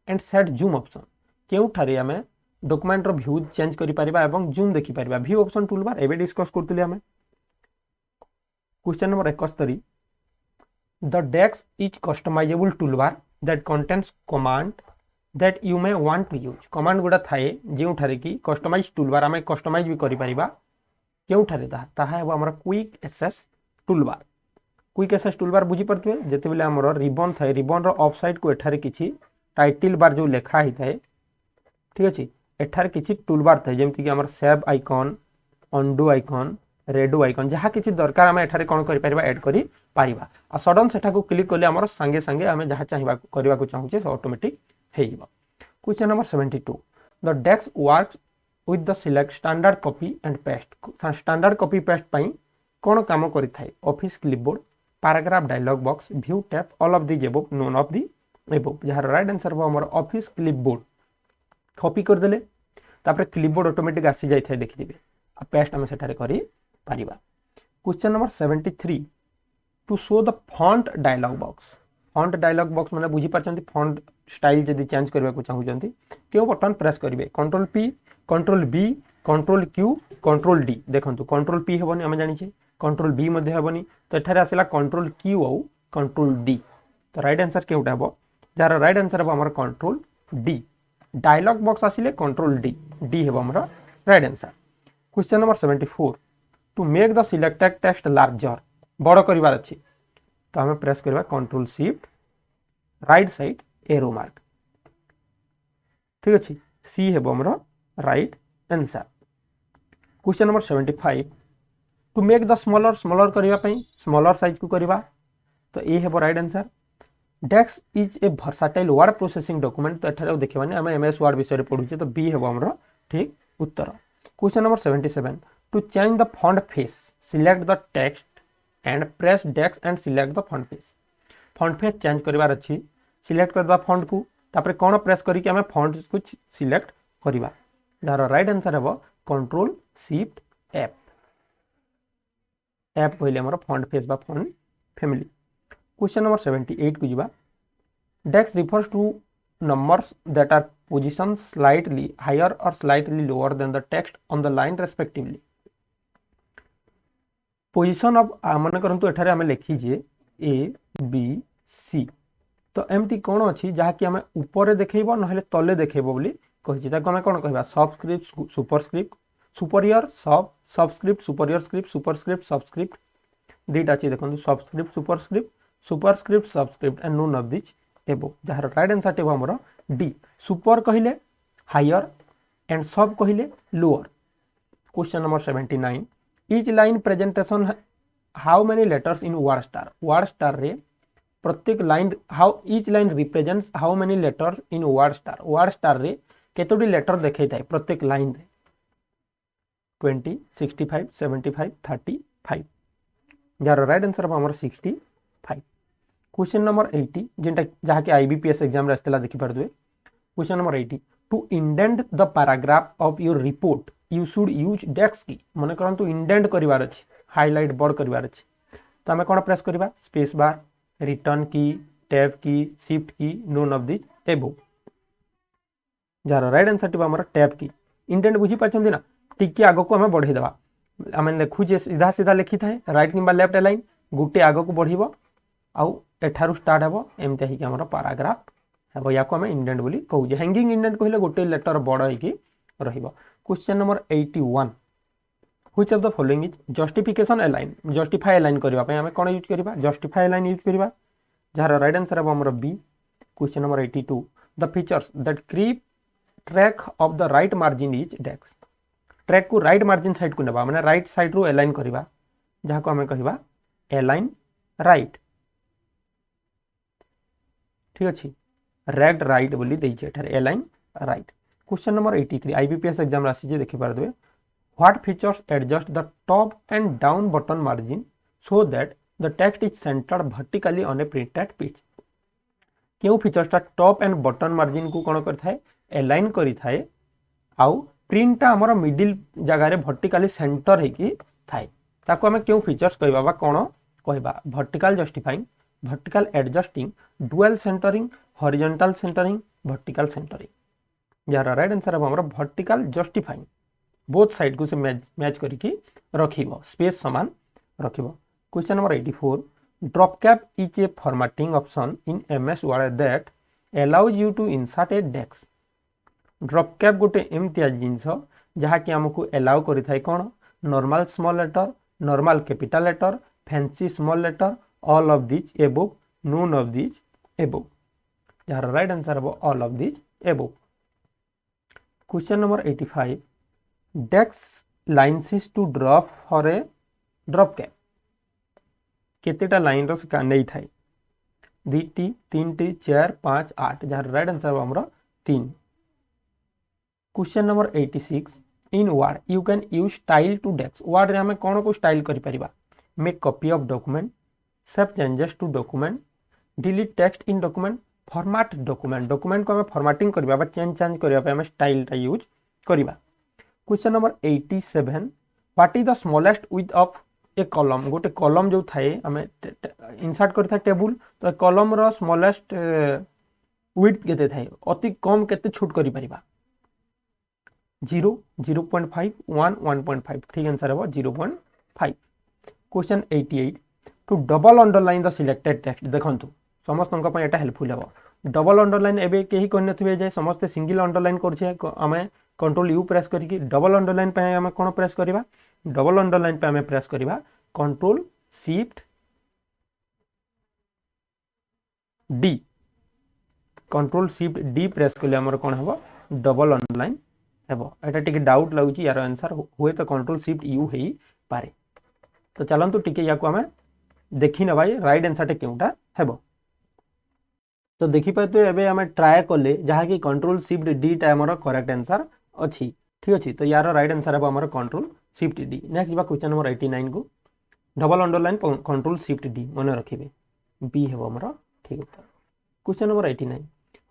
and set zoom option केउ ठारे हमें डॉक्यूमेंट रो व्यू चेंज करि परिबा एवं जूम देखि परिबा व्यू ऑप्शन टूल बार एबे डिस्कस करतले हमें क्वेश्चन नंबर 71 द डेक्स is customizable toolbar that contains command that you may want to use command गुडा थाए जेउ ठारे की कस्टमाइज टूलबार हमें कस्टमाइज भी करि परिबा केउ ठारे ताहा हेबो हमर क्विक एक्सेस टूलबार बुझी परतुए जते बेले हमर रिबन थाए रिबन रो ऑफ साइड को एठारे किछि टाइटल बार जो लेखा ही थाए ठीक अछि एठारे किछि टूलबार थाए जेमति कि हमर save icon undo icon redo icon जहा किछि दरकार हमें एठारे कोन करि परिबा ऐड करि पारिबा आ सडन सेटा को क्लिक करले हमर संगे संगे हमें जहा चाहिबा करबा को चाहूचे से ऑटोमेटिक हेइबा question number 72 the dash works with the select standard copy and paste standard copy paste पई कोन काम करि थाए office clipboard paragraph dialog box view tab all of the above none of the above जहा right answer हो हमर office clipboard copy कर देले तापर क्लिपबोर्ड ऑटोमेटिक आसी जाय थाए देखि दिबे आ पेस्ट हम सेठारे करि पारिबा question number 73 to show the font dialog box माने बुझी परचंती फॉन्ट स्टाइल जदी चेंज करबा को चाहू जंती केउ बटन प्रेस करिवे control P control B control Q control D देखंतु कंट्रोल पी हेबनी हम जानि छी कंट्रोल बी मध्ये हेबनी तो एठारे आसिला कंट्रोल क्यू और कंट्रोल डी तो राइट आंसर केउटा हेबो जार राइट आंसर हेबो हमर control D dialog box आसिले control D हेबो हमर right answer question number 74 to make the selected text larger बड़ करिवार अछि तो हमें प्रेस करबा control shift right side arrow mark ठीक अछि सी हेबो हमरो right answer question number 75 to make the smaller करबा पई स्मॉलर साइज को करबा तो ए हेबो right answer dash is a versatile word processing document. तो एठारे देखिबानी आम एमएस वर्ड विषय पढ़ुचे तो बी हेबो हमरो ठीक उत्तर। Question number 77 to change the font face select the text and press dash and select the font face. Font face change करिवार अछि सिलेक्ट करबा फॉन्ट को तापर कोन प्रेस करी कि हमें फॉन्ट को सिलेक्ट करिवा। जार राइट आंसर हेबो कंट्रोल शिफ्ट एफ। एफ कहले हमर फॉन्ट फेस बा फॉन्ट फैमिली। क्वेश्चन नंबर 78 को जिबा dash refers to numbers that are positioned slightly higher or slightly lower than the text on the line respectively. Position of मन करंतु एठारे हमें लिखी जे ए बी सी तो एमती कौन अच्छी जहाँकि आम ऊपर देखब ना तले देखब बोली कही आम कौन कह subscript superscript superior subscript superior script superscript subscript दुईटा अच्छी देखो subscript superscript subscript and known of this एबो जहाँ राइट आंसर टे हमर डी सुपर कहले हायर एंड सब कहले lower. Question number 79 etch line presentation how many letters in word star रे प्रत्येक line how etch line represents how many letters in word star रे केतोटी लेटर देखै थाए प्रत्येक लाइन रे 20 65 75 35 जार राइट आंसर हमर 65। क्वेश्चन नंबर 80 जेंटा जहाँ के आईबीपीएस एग्जाम रे आस्तेला देखि पारदुए। Question number 80 to indent the paragraph of your report you should use dash key मन करंतु इंडेंट करिवार अछि हाइलाइट बड़ करिवार अछि तो हमें कोन प्रेस करबा स्पेस बार रिटर्न की टैब की शिफ्ट की नोन ऑफ दिस एबो जार राइट आंसर टिबा हमर टैब की इंडेंट बुझी पाछन ना टिके आगो को हमें बढ़े देबा हमें देखु जे सीधा सीधा लिखि थाए राइट किबा लेफ्ट लाइन गुटे आगो को बढ़िबो आउ एठारु स्टार्ट हेबो एमते ही हमर पैराग्राफ हेबो या को हमें इंडेंट बोली कहू जे हैंगिंग इंडेंट कहले गोटे लेटर बड़ है कि रहिबो। Question number 81 which of the following is justification align justify align करबा पे हमें कोन यूज करबा जस्टिफाई अलाइन यूज करबा जहार राइट आंसर हेबो हमर B. Question number 82 the features that keep track of the right margin is डेक्स ट्रैक को राइट मार्जिन साइड को नेबा माने राइट साइड रो अलाइन करबा जहा को हमें कहबा अलाइन राइट ठीक अच्छे रेड राइट बोली देइछे एठारे align right. Question number 83 IBPS exam राशि जे देखि पारदे what features adjust the top and down button margin so that the text is centered vertically on a printed page केउ फीचर्सटा टॉप एंड बटन मार्जिन को कोन करथाय अलाइन करि थाए आउ प्रिंटटा हमर मिडिल जगह रे वर्टिकली सेंटर हेकी थाए ताको हमें केउ फीचर्स कहबा बा कोन कहबा vertical justifying vertical adjusting dual centering horizontal centering vertical centering यार राइट आंसर है हमरा vertical justifying बोथ साइड को से मैच करके रखिबो स्पेस समान रखिबो। Question number 84 drop cap is a formatting option in MS Word that allows you to insert a डेक्स ड्रॉप कैप गोटे एमतिया जिंस जहा कि हमको अलाउ करि थाए कोन normal small letter normal capital letter fancy small letter all of these above none of these above यार राइट आंसर है all of these above। Question number 85 डेक्स lines to drop for A drop cap केतेटा line रो से नहीं थाए 2 T 3 T 4 5 8 यार right answer है हमरा 3। Question number 86 in Word you can use style to डेक्स वर्ड रे हमें कोन को स्टाइल करि परिबा make copy of document save changes to document delete text in document format document को हमें फॉर्मेटिंग करबा बा चेंज करबा पे हमें स्टाइल टा यूज करबा। Question number 87 what is the smallest width of A column गोटे कॉलम जो थाए हमें इंसर्ट करथा टेबल तो कॉलम रो स्मॉलेस्ट विड्थ केते थाए अति कम केते छोट करि परिबा 0 0.5 1 1.5 ठीक आंसर है 0.5। Question 88 to double underline the selected text देखंतु समस्त अंक एटा हेल्पफुल हेबो डबल अंडरलाइन एबे केही करने थिबे जे समस्त सिंगल अंडरलाइन करछे हमें कंट्रोल यू प्रेस करके डबल अंडरलाइन पे हमें कोन प्रेस करबा डबल अंडरलाइन पे हमें प्रेस करबा control shift D control shift D press करले हमर कोन हेबो डबल अंडरलाइन हेबो एटा टिके डाउट लागुची यार आंसर होय तो कंट्रोल शिफ्ट यू हेई पारे तो चलंतु टिके याको हमें देखी ना भाई राइट आंसर टे केउटा हेबो। तो देखिपारे एबे आम ट्राए कले जहाँकि कंट्रोल शिफ्ट डी टा आमर करेक्ट आंसर अच्छी। ठीक अच्छे तो यार राइट आंसर हम आमर कंट्रोल शिफ्ट डी। नेक्स्ट जा क्वेश्चन नंबर 89 को double underline control shift D मन रखिए बी है आमर ठीक उत्तर। Question number 89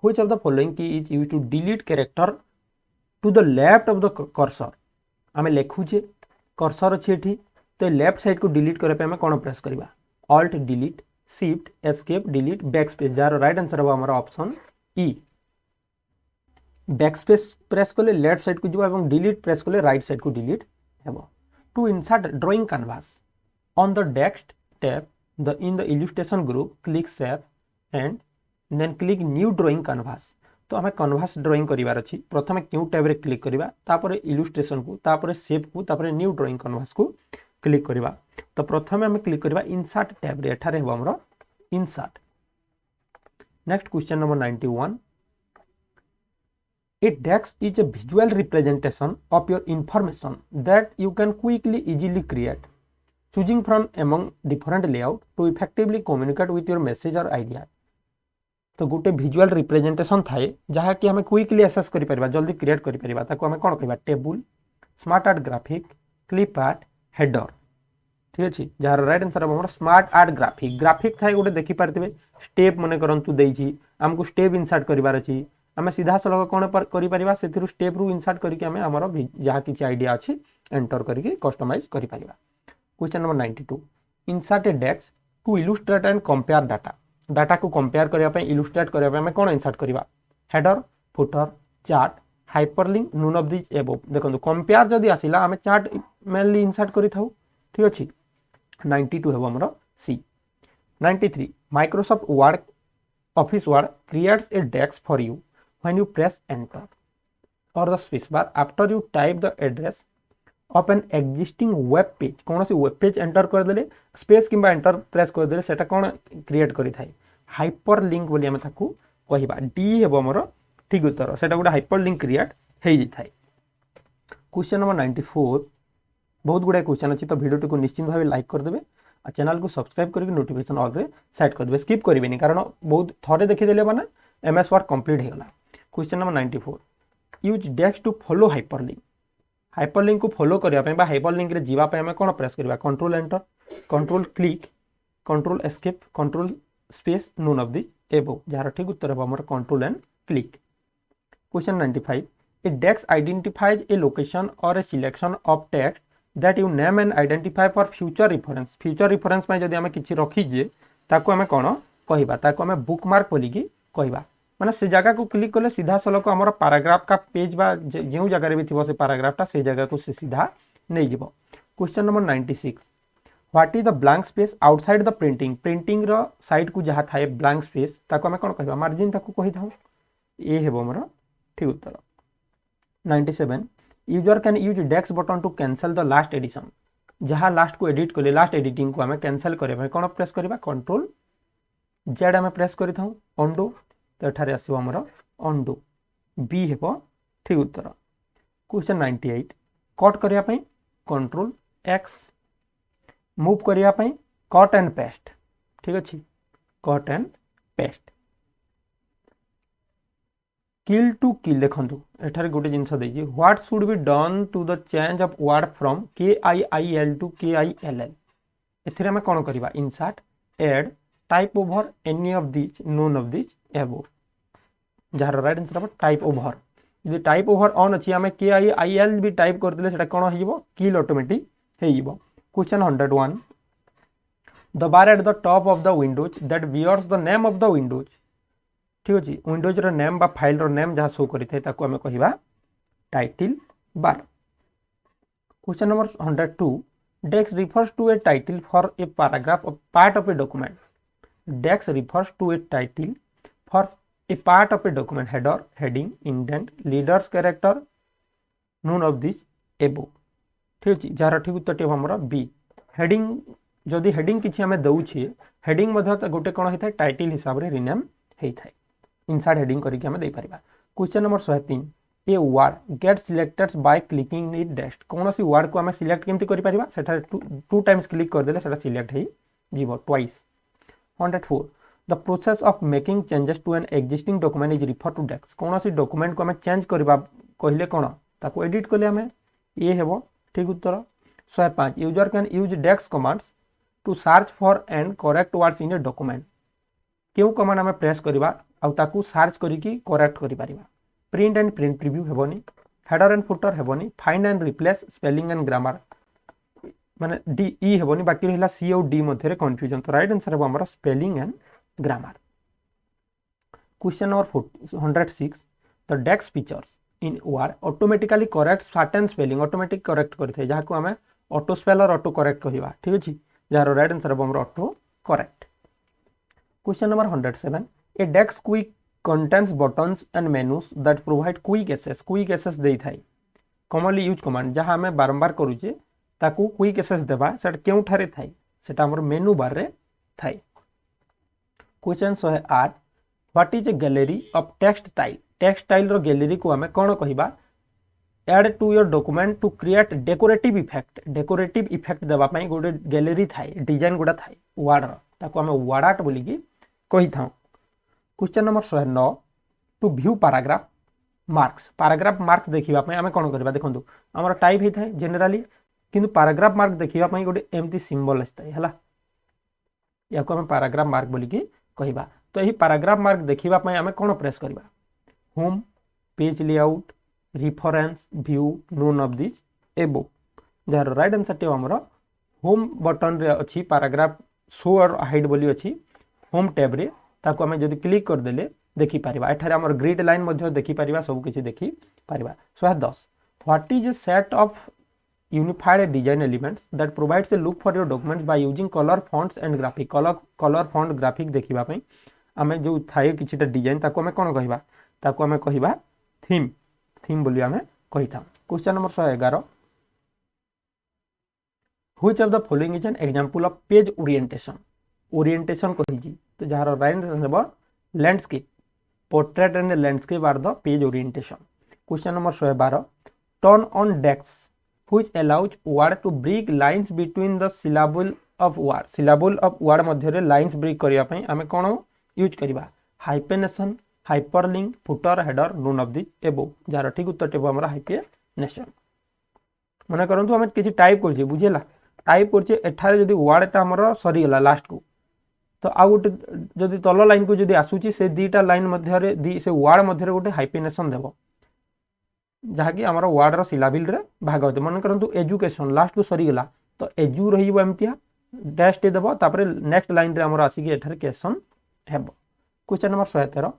which of the following key is used to delete character to the left of the cursor. आम लिखुचे कर्सर अच्छे ये तो लेफ्ट साइड को डिलीट करने आम कौन प्रेस करवा alt delete shift escape delete backspace जार राइट आंसर हम आमर ऑप्शन ई। बैकस्पेस प्रेस कले लेफ्ट साइड को जीव डिलीट प्रेस कले राइट साइड को डिलीट हेबो। To insert drawing canvas on the next tab the in the illustration group click save and then click new drawing canvas. तो आम canvas drawing करार अच्छी प्रथम क्यों टैब रे क्लिक करवा तापर इलस्ट्रेशन को तापर सेव को तापर न्यू ड्राइंग कैनवास को क्लिक करवा। तो प्रथम आम क्लिक करवा इंसर्ट टैब रे एठारे हेबो हमरो insert. Next question number 91 A text is a visual representation of your information that you can quickly easily create choosing from among different layout to effectively communicate with your message or idea। तो गोटे visual representation थाए जहाँ कि हमें quickly access करि परिबा जल्दी create करि परिबा ताको हमें कोन कहबा table smart art graphic clip art header. ठीक अछि जार राइट आंसर हमर स्मार्ट आर्ट ग्राफिक। ग्राफिक थाए गोटे देखि पारथिबे स्टेप मने करंतु देइछि हमको स्टेप इंसर्ट करिवार अछि आम सीधा सड़क कौन करें से स्टेप रु इंसर्ट करके आम आमर जहाँ किसी आइडिया अच्छी एंटर करके कस्टमाइज करें। क्वेश्चन नंबर 92 इंसर्ट ए डेक्स to illustrate and compare data. Data को कंपेयर करने इलुस्ट्रेट करने आम कौन इंसर्ट करवा header footer chart hyperlink none of this above. देखो कंपेयर जदि आसिला आम चार्ट मेनली इंसर्ट करि थाउ। ठीक अच्छे 92 हेबो हमर सी। 93 Microsoft word office word creates a desk for you when you press enter or the spacebar after you type the address of an existing web page। कौन सी वेब पेज एंटर कर देले space किंबा enter press कर देले सेटा कौन create करि थाए हाइपर लिंक बोली हम ताकू कहिबा डी हेबो हमर ठीक उत्तर सेटा गोटे हाइपर लिंक क्रिएट हे जि थाए। क्वेश्चन नंबर 94 बहुत गुडा क्वेश्चन अछि तो वीडियो को निश्चित भाव लाइक कर देबे आ चैनल को सब्सक्राइब करके नोटिफिकेशन ऑल रे सेट कर देबे स्किप करिवेनी कारण बहुत थरे देखि देले माने एमएस वर्ड कंप्लीट हे गला। क्वेश्चन नंबर 94 यूज डेक्स टू फॉलो हाइपरलिंक। हाइपरलिंक को फॉलो करने हाइपरलिंक रे जीवा आम कौन प्रेस करवा control enter control click control escape control space none of this above जार ठीक उत्तर है हमर control and click. Question 95 a डेक्स identifies a location or a selection of text that you name and identify for future reference. Future reference में जदि आम किछि रखीजे ताको आम कौन कहबा ताको आम बुकमार्क बोली कि कहबा माने से जगह को क्लिक कले सीधा सलक हमारा पैराग्राफ का पेज बा जो जगह भी थी से पैराग्राफटा से जगह को से सीधा नहीं जीव। Question number 96 what is the blank space outside the printing. Printing रो साइड को जहाँ थाए ब्लैंक स्पेस ताको हमें कौन कहबा मार्जिन ताको कहि थाउ ए हेबो हमर ठीक उत्तर। 97 user can use desk button to cancel the last edition. जहाँ लास्ट को एडिट कले लास्ट एडिटिंग को हमें कैंसल करबा कौन प्रेस करबा कंट्रोल जेड हमें प्रेस करि थाउ अंडू तो एठारे आसीबो हमर अंडू बी हेबो ठीक उत्तर। क्वेश्चन 98 कट करिया पई कंट्रोल एक्स मूव करिया पई कट एंड पेस्ट। ठीक अछि cut and paste. Kill to kill देखंतु एठारे गोटे जिंस देजी what should be done to the change of word from KIIL to KILL। एथिरे हम कोन करबा insert add type over any of this none of this above जार राइट आंसर टाइप ओवर। यदि टाइप ओवर ऑन अच्छी आम KIIL भी type करदे सेटा कोन हो किल ऑटोमेटिक हो। Question 101 the bar at the top of the windows that bears the name of the windows. ठीक अछि विंडोज रो नेम बा फाइल रो नेम जहाँ शो करि थाए ताको हमें कहबा टाइटल बार। क्वेश्चन नंबर 102 डेक्स refers to a title for a paragraph of part of a document. डेक्स refers to a title for a part of a document header heading indent leaders character none of this above। ठीक अछि जार ठीक उत्तर हमर B heading जदि heading किछि हमें दउछि हेडिंग मध्य गोटे कोन होइथाय टाइटल हिसाब रे रिनेम हेइथाय इंसर्ट हेडिंग करिके हमें दे परिबा। Question number 103 a word get selected by clicking it desk. कौन सी वर्ड को हमें सिलेक्ट केमति करि परिबा सेटा टू टाइम्स क्लिक कर देले सेटा सिलेक्ट हेइ जीवो twice. 104 the process of making changes to an existing document is refer to desk कौन सी डॉक्यूमेंट को आम चेंज करवा कहले कौन ताको एडिट कले आम ये हेबो ठीक उत्तर 105 user can use desk commands to search for and correct words in a document क्यों कमांड आम प्रेस करवा आउ ताकू सर्च करिकी करेक्ट करि परिबा प्रिंट एंड प्रिंट प्रीव्यू हेबोनी हेडर एंड फुटर हेबोनी find and replace spelling and grammar माने डी ई हेबोनी बाकी रहला सी और डी मध्य कंफ्यूजन तो राइट आंसर हेबो हमर spelling and grammar question number 106 the desk features in word automatically correct certain spelling automatic correct करथे जहा को हमें ऑटो स्पेल और ऑटो करेक्ट कहिबा ठीक अछि जार राइट आंसर हेबो हमर auto correct question number 107 a desk quick contains buttons and menus that provide quick access देई थाई कॉमनली यूज कमांड जहां हमें बारंबार करूचे ताकू क्विक एक्सेस देबा सेट केउ ठारे थाई सेटा हमर मेनू बार रे थाई question 108 what is a gallery of text style रो गैलरी को हमें कोन कहिबा add to your document to create decorative effect देबा पई गोटे गैलरी थाई डिजाइन गुडा थाई वर्ड रो ताकू हमें वर्ड आर्ट बोली की कहि थाउ question number 109 to view paragraph marks देखिबा पई हमें कोन करबा देखंतु हमर टाइप हे थाई जनरली किंतु पैराग्राफ मार्क देखिबा पई गोटे एमती सिंबल असताई हला या को हमें पैराग्राफ मार्क बोली की कहिबा तो यही पैराग्राफ मार्क देखिबा पई हमें कोन प्रेस करबा home page layout reference view known of this above जार राइट आंसर टे हमर होम बटन रे अछि पैराग्राफ शो और हाइड बोली अछि होम टैब रे ताको हमें जदि क्लिक कर देले देखि परिबा एठारे हमर ग्रिड लाइन मध्ये देखि परिबा सब किछि देखि परिबा 110 what is A set of unified design elements that provides a look for your documents by using color fonts and graphic color font graphic देखिबा पई हमें जो थाए किछिटा डिजाइन ताको हमें कोन कहिबा ताको हमें कहिबा थीम बोली हमें कहिता question number 111 which of the following is an example of page orientation कहिजी तो जहार राइट आंसर हेबो landscape portrait and landscape are the page orientation question number 112 turn on desk which allows word to break lines between the syllable of word मध्य रे lines break करिया पई हमें कोन यूज करिबा hyphenation hyperlink footer header none of the above जार ठीक उत्तर टेबो हमरा हाइपेनेशन मने करंतु हमें किछि टाइप करछि बुझेला टाइप करछि एठारे जदी वर्ड ता हमर सरी गेला लास्ट को तो आ गोटे जदी तल लाइन को जदी आसुची से दीटा लाइन मध्य रे से वर्ड मध्य रे गोटे हाइपेनेशन देबो जहाँकि आमर वर्ड रो सिलाबिल रे भाग होते मन करंतु एजुकेशन लास्ट को सरी गेला तो एजु रहिबो एमतिया डैश टे देबो तापर नेक्स्ट लाइन रे हमर आसी के एठार क्वेश्चन हेबो question number 113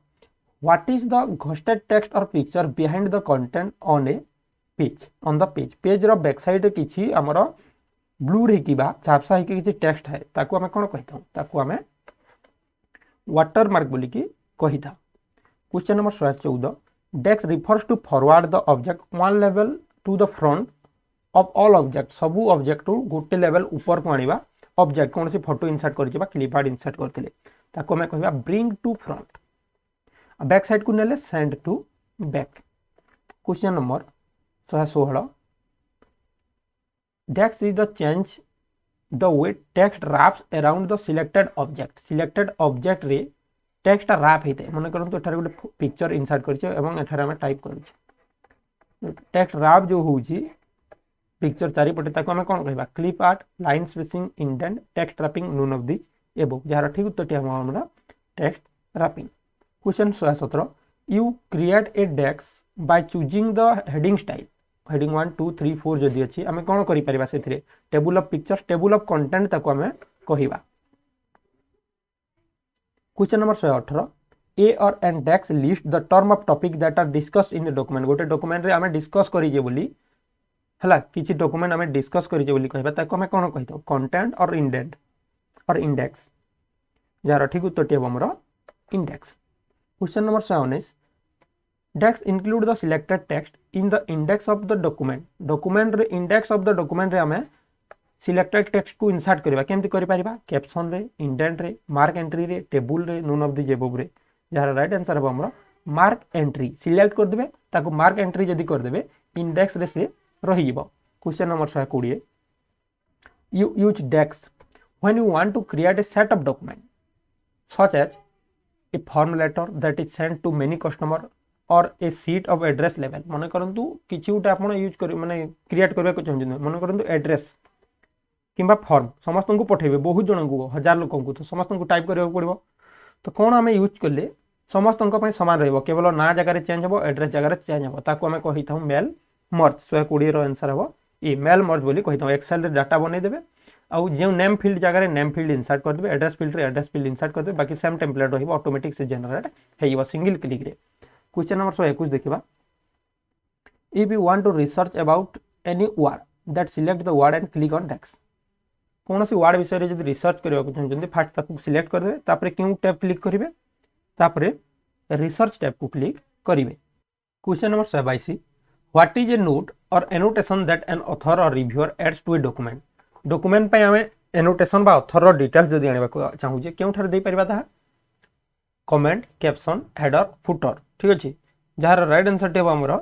what is the ghosted text or picture behind the content on the page रो बैक साइड रे किछि हमर ब्लू रे किबा छापसा हे किछि टेक्स्ट है ताकू हमें कोन कहिथौ ताकू हमें वाटर मार्क बोली की कहिथा question number 114 desk refers to forward the object one level to the front of all object सबू ऑब्जेक्ट टू गोटे लेवल ऊपर को आनिबा ऑब्जेक्ट कौन सी फोटो इंसर्ट करजिबा क्लिप आर्ट इंसर्ट करथिले ताको हमें कहबा bring to front back side को नेले send to back question number 116 desk is the change the way text wraps around the selected object रे टेक्स्ट रैप हेते मन करंतु एठारे गोटे पिक्चर इंसर्ट करछे एवं एठारे हम टाइप करछे टेक्स्ट रैप जो होउची पिक्चर चारि पटे ताको हम कोन कहबा clip art line spacing indent text wrapping none of this above जहार ठीक उत्तरटी हमरा text wrapping question 117 you create a desk by choosing the heading style heading 1 2 3 4 जदी अछि हम कोन करि परिबा सेथिरे table of pictures table of content ताको हम कहिबा question number 118 a or an desk list the term of topic that are discussed in the document गोटे डॉक्यूमेंट रे हमें डिस्कस करि जे बोली हला किछि डॉक्यूमेंट हमें डिस्कस करि जे बोली कहबा ताको हमें कोन कहितो कंटेंट और इंडेंट और इंडेक्स जार ठीक उत्तरटी हेबो हमर index question number 19 desk include the selected text in the index of the document रे इंडेक्स ऑफ द डॉक्यूमेंट रे हमें सिलेक्टेड टेक्स्ट को इंसर्ट करबा केमति करि परिबा कैप्शन रे इंडेंट रे मार्क एंट्री रे टेबल रे नोन ऑफ द जेबो रे जार राइट आंसर हेबो हमर मार्क एंट्री सिलेक्ट कर देबे ताको मार्क एंट्री जदी कर देबे इंडेक्स रे से रहि जिवो question number 120 you use desk when you want to create a set of document such as a form letter that is sent to many customer or a sheet of address level मन करंतु किछि उटा आपण use कर माने create करबा को चाहू मन करंतु एड्रेस किंबा फॉर्म समस्त को पठेबे बहुत जन को 1000 लोक को तो समस्त को टाइप करबा पड़िबो तो कोन आमे यूज करले समस्त पई समान रहबो केवल ना जगह रे चेंज हबो एड्रेस जगह रे चेंज हबो ताको आमे कहि थाउ मेल मर्ज 120 रो आंसर हबो ई मेल मर्ज बोली कहि थाउ एक्सेल रे डाटा बनै देबे आउ जे नेम फील्ड जगह रे नेम फील्ड इंसर्ट कर देबे एड्रेस फील्ड रे एड्रेस फील्ड इंसर्ट कर देबे बाकी सेम टेम्पलेट रहबो ऑटोमेटिक से जनरेट हेइबो सिंगल क्लिक रे क्वेश्चन नंबर 121 देखिबा if you want to research about any word that select the word and click on text कौन सी वर्ड विषय रे जदी रिसर्च करबा को चाहछन फर्स्ट ताकू सिलेक्ट कर देबे तापरे क्यों टैब क्लिक करिवे तापरे रिसर्च टैब को क्लिक करिवे question number 27 what is a note or annotation that an author or reviewer adds to a document document पे हमें एनोटेशन बा ऑथर रो डिटेल्स जदी आनिबा को चाहू जे केउ थारे दे परिबा ता कमेंट कैप्शन हेडर फुटर ठीक अछि जहार राइट आंसर टेब हमरो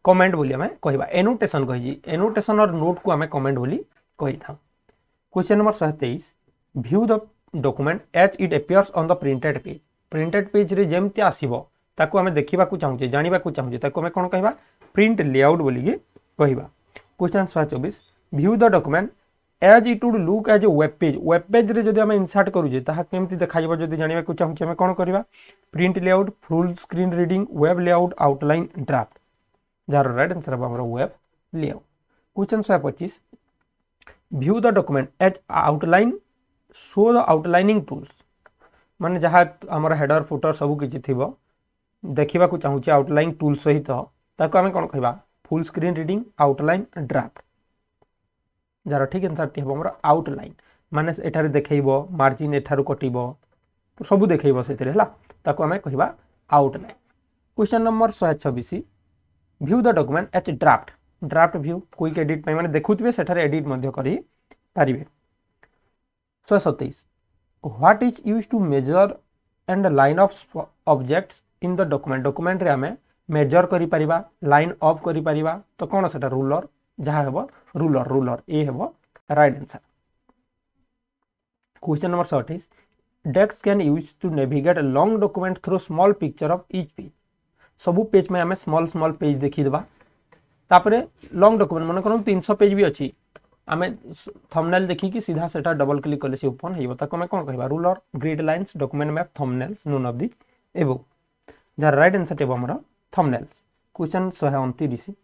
कमेंट बोली हमें कहबा एनोटेशन कहि एनोटेशन और नोट को हमें कमेंट बोली कहि था question number 27 view the document as it appears on the printed page रे जेमति आसीबो ताको हमें देखिबा को चाहू जे जानिबा को चाहू जे ताको हमें कोन कहबा प्रिंट लेआउट बोली के कहबा question 124 view the document as it would look as a web page रे जदी हमें इंसर्ट करू जे ताहा केमति देखाइबो जदी जानिबा को चाहू जे हमें कोन करबा print layout full screen reading web layout outline draft जार राइट आंसर बा हमरो web layout question 125 view the document as outline show the outlining tools माने जहा हमर हेडर फुटर सब किछि थिबो देखिबा को चाहू जे आउटलाइन टूल सहित ताको हमें कोन कहबा full screen reading outline draft jar ठीक आंसर टी हमर आउटलाइन माने एठारे देखैबो मार्जिन एठारु कटिबो सब देखैबो सेतिरे हला ताको हमें कहबा outline question number 126 view the document as draft view quick edit माने देखुतबे सेठारे एडिट मध्ये करि पारिबे 127 what is used to measure and line of objects in the document रे हमें मेजर करि परिबा लाइन ऑफ करि परिबा तो कोन सेटा रूलर जहा हेबो रूलर ए हेबो राइट आंसर क्वेश्चन नंबर 28 डेक्स can use to navigate a long document through small picture of each page सबु पेज में हमें स्मॉल पेज देखि देबा तापरे लॉन्ग डॉक्यूमेंट मन करू 300 पेज भी अछि हमें थंबनेल देखि कि सीधा सेटा डबल क्लिक करले से ओपन हेबो ताको हमें कोन कहबा ruler grid lines document map thumbnails known of this above जार राइट आंसर टेबो हमरा thumbnails question 129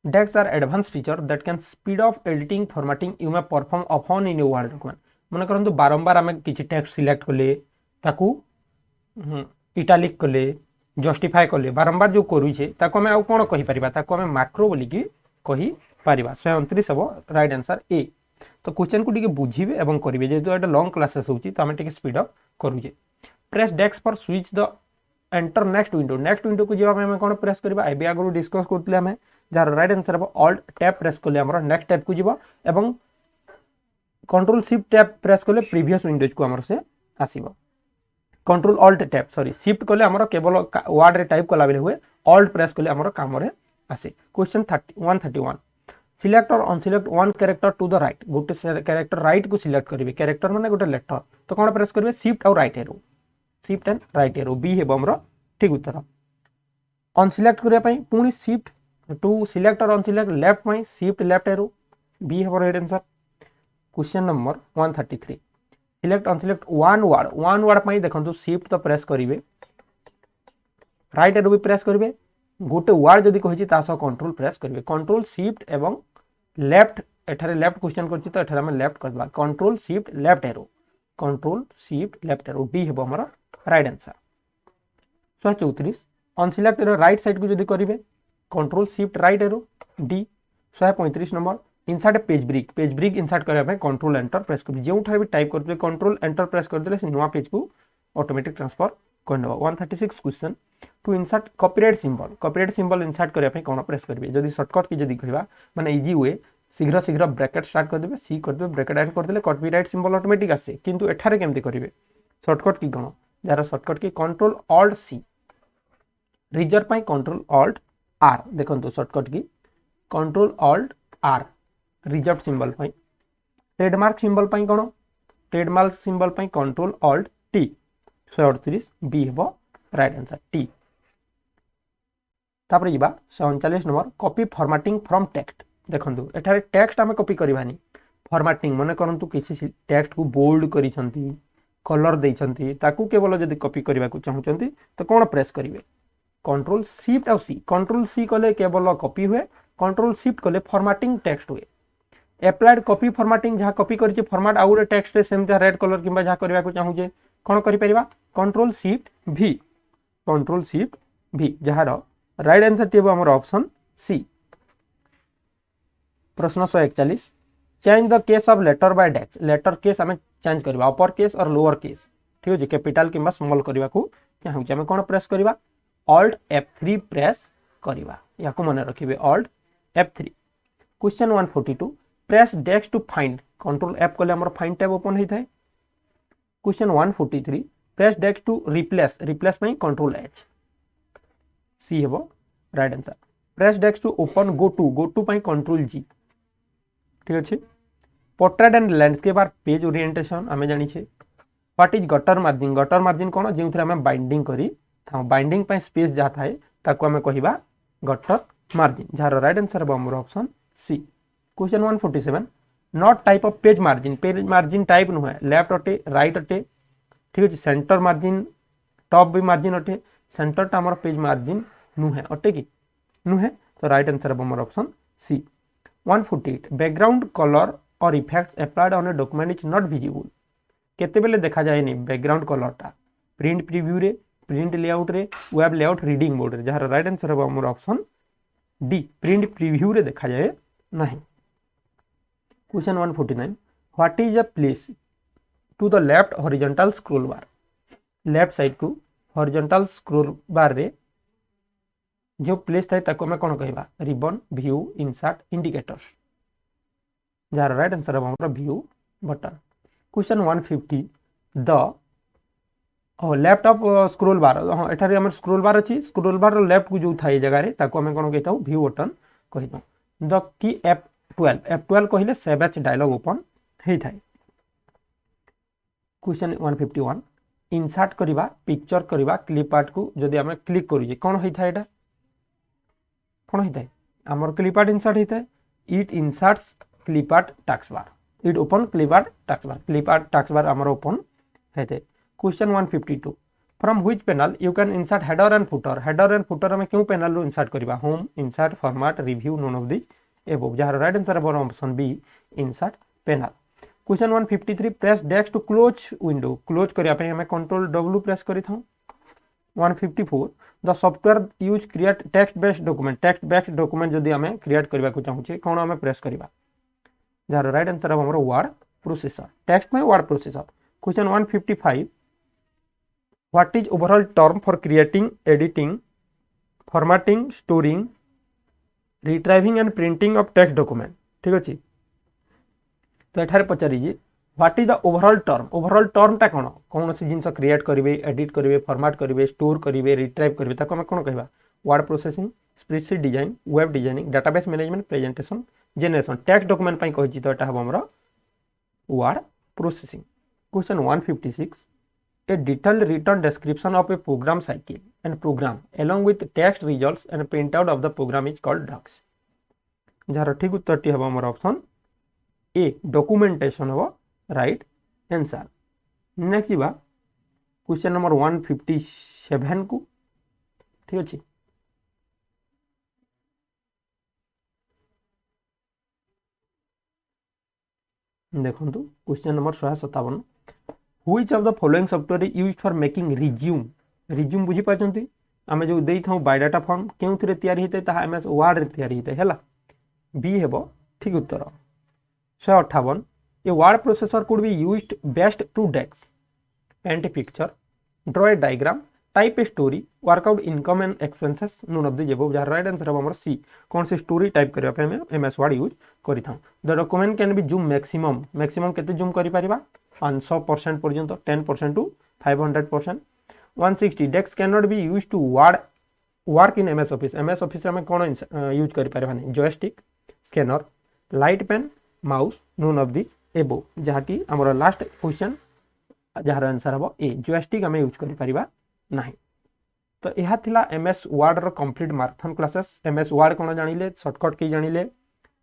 DAX are advanced feature that can speed off editing formatting you may perform often in your Word document मन करंतु बारंबार हमें किछि text select करले ताकू italic करले जस्टिफाई करले बारंबार जो करू छे ताको हमें आ कोन कहि परिबा ताको हमें मैक्रो बोली कि कहि परिबा 129 हबो राइट आंसर ए तो क्वेश्चन को टिके बुझिबे एवं करिवे जेतु एटा लॉन्ग क्लासेस होची तो हमें टिके स्पीड अप करू जे प्रेस डेस्क पर switch the enter next window को जेबा हमें कोन प्रेस करबा एबे आगु डिस्कस करतले हमें जार राइट आंसर हबो ऑल्ट टैब प्रेस करले हमर नेक्स्ट टैब को जीवो एवं कंट्रोल शिफ्ट टैब प्रेस करले प्रीवियस विंडोज को हमर से आसीबो control alt tab sorry shift करले हमर केवल वर्ड रे टाइप कला बेले हुए ऑल्ट प्रेस करले हमर काम रे आसे question 131 select or unselect one character to the right गोटे कैरेक्टर राइट को सिलेक्ट करिवे कैरेक्टर माने गोटे लेटर तो कोन प्रेस करिवे शिफ्ट और right arrow shift and right arrow B हेबो हमर ठीक उत्तर अनसिलेक्ट करिया पई पुनी shift to select or unselect left पई शिफ्ट लेफ्ट एरो बी हेबो right answer question number 133 select unselect one word पई देखंतु शिफ्ट तो प्रेस करिवे राइट एरो भी प्रेस करिवे गोटे वर्ड जदी कहि छि तासो कंट्रोल प्रेस करिवे कंट्रोल शिफ्ट एवं लेफ्ट एठारे लेफ्ट क्वेश्चन करछि तो एठारे हम लेफ्ट करबा control shift left arrow D हेबो हमर right answer 134 unselect arrow right side को जदी करिवे control shift right arrow D 135 number insert page brick insert करबा पे कंट्रोल एंटर प्रेस करिवे जेउ ठारे भी टाइप करबे कंट्रोल एंटर प्रेस कर देले से नवा पेज को ऑटोमेटिक ट्रांसफर करनबा 136 question to insert copyright symbol insert करबा पे कोन प्रेस करिवे जदी शॉर्टकट की जदी कहबा माने इजी वे शीघ्र ब्रैकेट स्टार्ट कर देबे सी कर देबे ब्रैकेट ऐड कर देले कॉपीराइट सिंबल ऑटोमेटिक आसे किंतु एठारे केमति करिवे शॉर्टकट की कोन यार shortcut key control alt C reserve पाई कंट्रोल ऑल्ट आर देखंतु shortcut key control alt R reserve symbol पाई ट्रेडमार्क सिंबल पाई कोन ट्रेडमार्क सिंबल पे कंट्रोल ऑल्ट टी 138 बी हेबो राइट आंसर टी। तापर जिबा 139 number copy formatting from text. देखंतु एठारे टेक्स्ट आमे कॉपी करबानी फॉर्मेटिंग मने करंतु किसी टेक्स्ट को बोल्ड करिसंती कलर देइसंती ताकू केवल जदी कॉपी करबा को चाहुचंती तो कोन प्रेस करिवे कंट्रोल शिफ्ट और सी। कंट्रोल सी कले केवल कॉपी हुए कंट्रोल शिफ्ट कले फॉर्मेटिंग टेक्स्ट हुए। एप्लाइड कॉपी फॉर्मेटिंग जहाँ कॉपी करिछि फॉर्मेट आउ टेक्स्ट रे सेम रेड कलर किबा जहाँ करबा को चाहुजे कोन करि परिबा कंट्रोल शिफ्ट भी। कंट्रोल शिफ्ट भी जहार राइट आंसर टेबो हमर ऑप्शन सी। प्रश्न 141 change the case of letter by डेक्स। लेटर केस हमें चेंज करबा अपर केस और लोअर केस ठीक अछि कैपिटल किबा स्मॉल करबा को चाहुजे हमें कोन प्रेस करबा Alt F3 प्रेस करबा या को मन रखिबे Alt F3। Question 142 press desk to find control F कले हमर फाइंड टैब ओपन होई थाए। Question 143 press desk to replace replace में कंट्रोल H सी हेबो right answer. Press desk to open go to page control G ठीक अछि। Portrait and landscape are page orientation हमें जानि छे। व्हाट इज गटर मार्जिन कोन जेउ थरे हमें बाइंडिंग करी था बाइंडिंग पे स्पेस जहाँ थाए ताको हमें कहिबा गटर मार्जिन जार राइट आंसर है हमर option C. Question 147 not type of page margin type नुहे लेफ्ट अटे राइट अटे ठीक अछि। सेंटर मार्जिन टॉप भी मार्जिन अटे सेंटर टा हमर पेज मार्जिन नुहे अटे कि नुहे तो राइट आंसर है हमर ऑप्शन सी। 148 बैकग्राउंड कलर और effects applied on A document is not visible केते बेले देखा जाए नहीं बैकग्राउंड कलर टा प्रिंट प्रीव्यू रे प्रिंट लेआउट रे वेब लेआउट रीडिंग मोड रे जहार राइट आंसर है हमर ऑप्शन डी प्रिंट प्रीव्यू रे देखा जाए नहीं। Question 149 what is a place to the left horizontal scroll bar. Left side को हॉरिजॉन्टल स्क्रॉल बार रे जो प्लेस थाए ताको हमें कोन कहबा रिबन व्यू इंसर्ट इंडिकेटर्स जहार राइट आंसर है हमर view button. Question 150 the laptop scroll bar हाँ एठारे हमर स्क्रोल बार अछि स्क्रोल बार लेफ्ट को जो थाए जगह रे ताको हमें कोन कहताउ व्यू बटन कहिताउ। द की F12 कहिले सेव एज डायलॉग ओपन हेइ थाए। क्वेश्चन 151 इंसर्ट करबा पिक्चर करबा क्लिप आर्ट को जदी हमें क्लिक करू जे कोन हेइ थाए एटा कोन हेइ थाए हमर क्लिप आर्ट इंसर्ट हेइ थाए it inserts clip art task bar it open clip art task bar हमर ओपन हेइ थाए। Question 152 from which panel you can insert header and footer हमें क्यों पैनल रो इंसर्ट करबा home insert format review none of this above जहार right answer है option B insert panel. Question 153 press desk to close window close करिया पे हमें control W press करि थाउ। 154 the software use create text based document जदी हमें create करबा को चाहू छे कोन हमें प्रेस करबा जहार राइट आंसर है हमर वर्ड प्रोसेसर टेक्स्ट में word processor. Question 155 What is overall term for creating, editing, formatting, storing, retrieving and printing of text document ठीक अछि। तो एठारे पचारि जे what is the overall term टा कोन सी जिंस क्रिएट करिवे एडिट करिवे फॉर्मेट करिवे स्टोर करिवे रिट्राइव करिवे ताको हम कोन कहबा word processing spreadsheet design web designing database management presentation generation text document पई कहि तो एटा हम हमरा word processing. Question 156 a detailed written description of a program cycle and program along with text results and printout of the program is called docs jar ठीक उत्तर T हबो हमर ऑप्शन ए डॉक्यूमेंटेशन हबो राइट आंसर। नेक्स्ट जीवा question number 157 को ठीक अछि। देखंतु question number 157 Which of the following software is used for making resume बुझी पाचंती आमे जो देई थाउ बायोडाटा फॉर्म केउ थरे तयारी हेते ताहा एमएस वर्ड रे तयारी हेते हैला बी हेबो ठीक उत्तर। 158 a word processor could be used best to desk paint picture draw a diagram type a story work out income and expenses none of the above जार राइट आंसर हमर सी कौन से स्टोरी टाइप करबा पे हम एमएस वर्ड यूज करि थाउ। The document can be zoom maximum केते जूम करि परिबा 500% पर्यंत 10% to 500%। 160 desk can not be used to work in MS Office में कौन यूज करि परिबा नै joystick scanner light pen mouse none of this above जहाँकि आमर लास्ट क्वेश्चन जार आंसर हम ए जॉयस्टिक आम यूज कर तो यह थिला एमएस वर्ड रो complete marathon classes MS word कौन जानिले शॉर्टकट की जानिले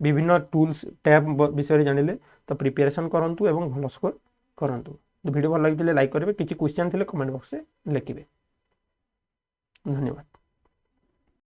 विभिन्न टूल्स टैब विषय जानिले तो प्रिपरेशन करंतु एवं भल स्कोर करंतु वीडियो भल लगी लाइक करेंगे किसी क्वेश्चन थे कमेंट बॉक्स में लिखिए धन्यवाद।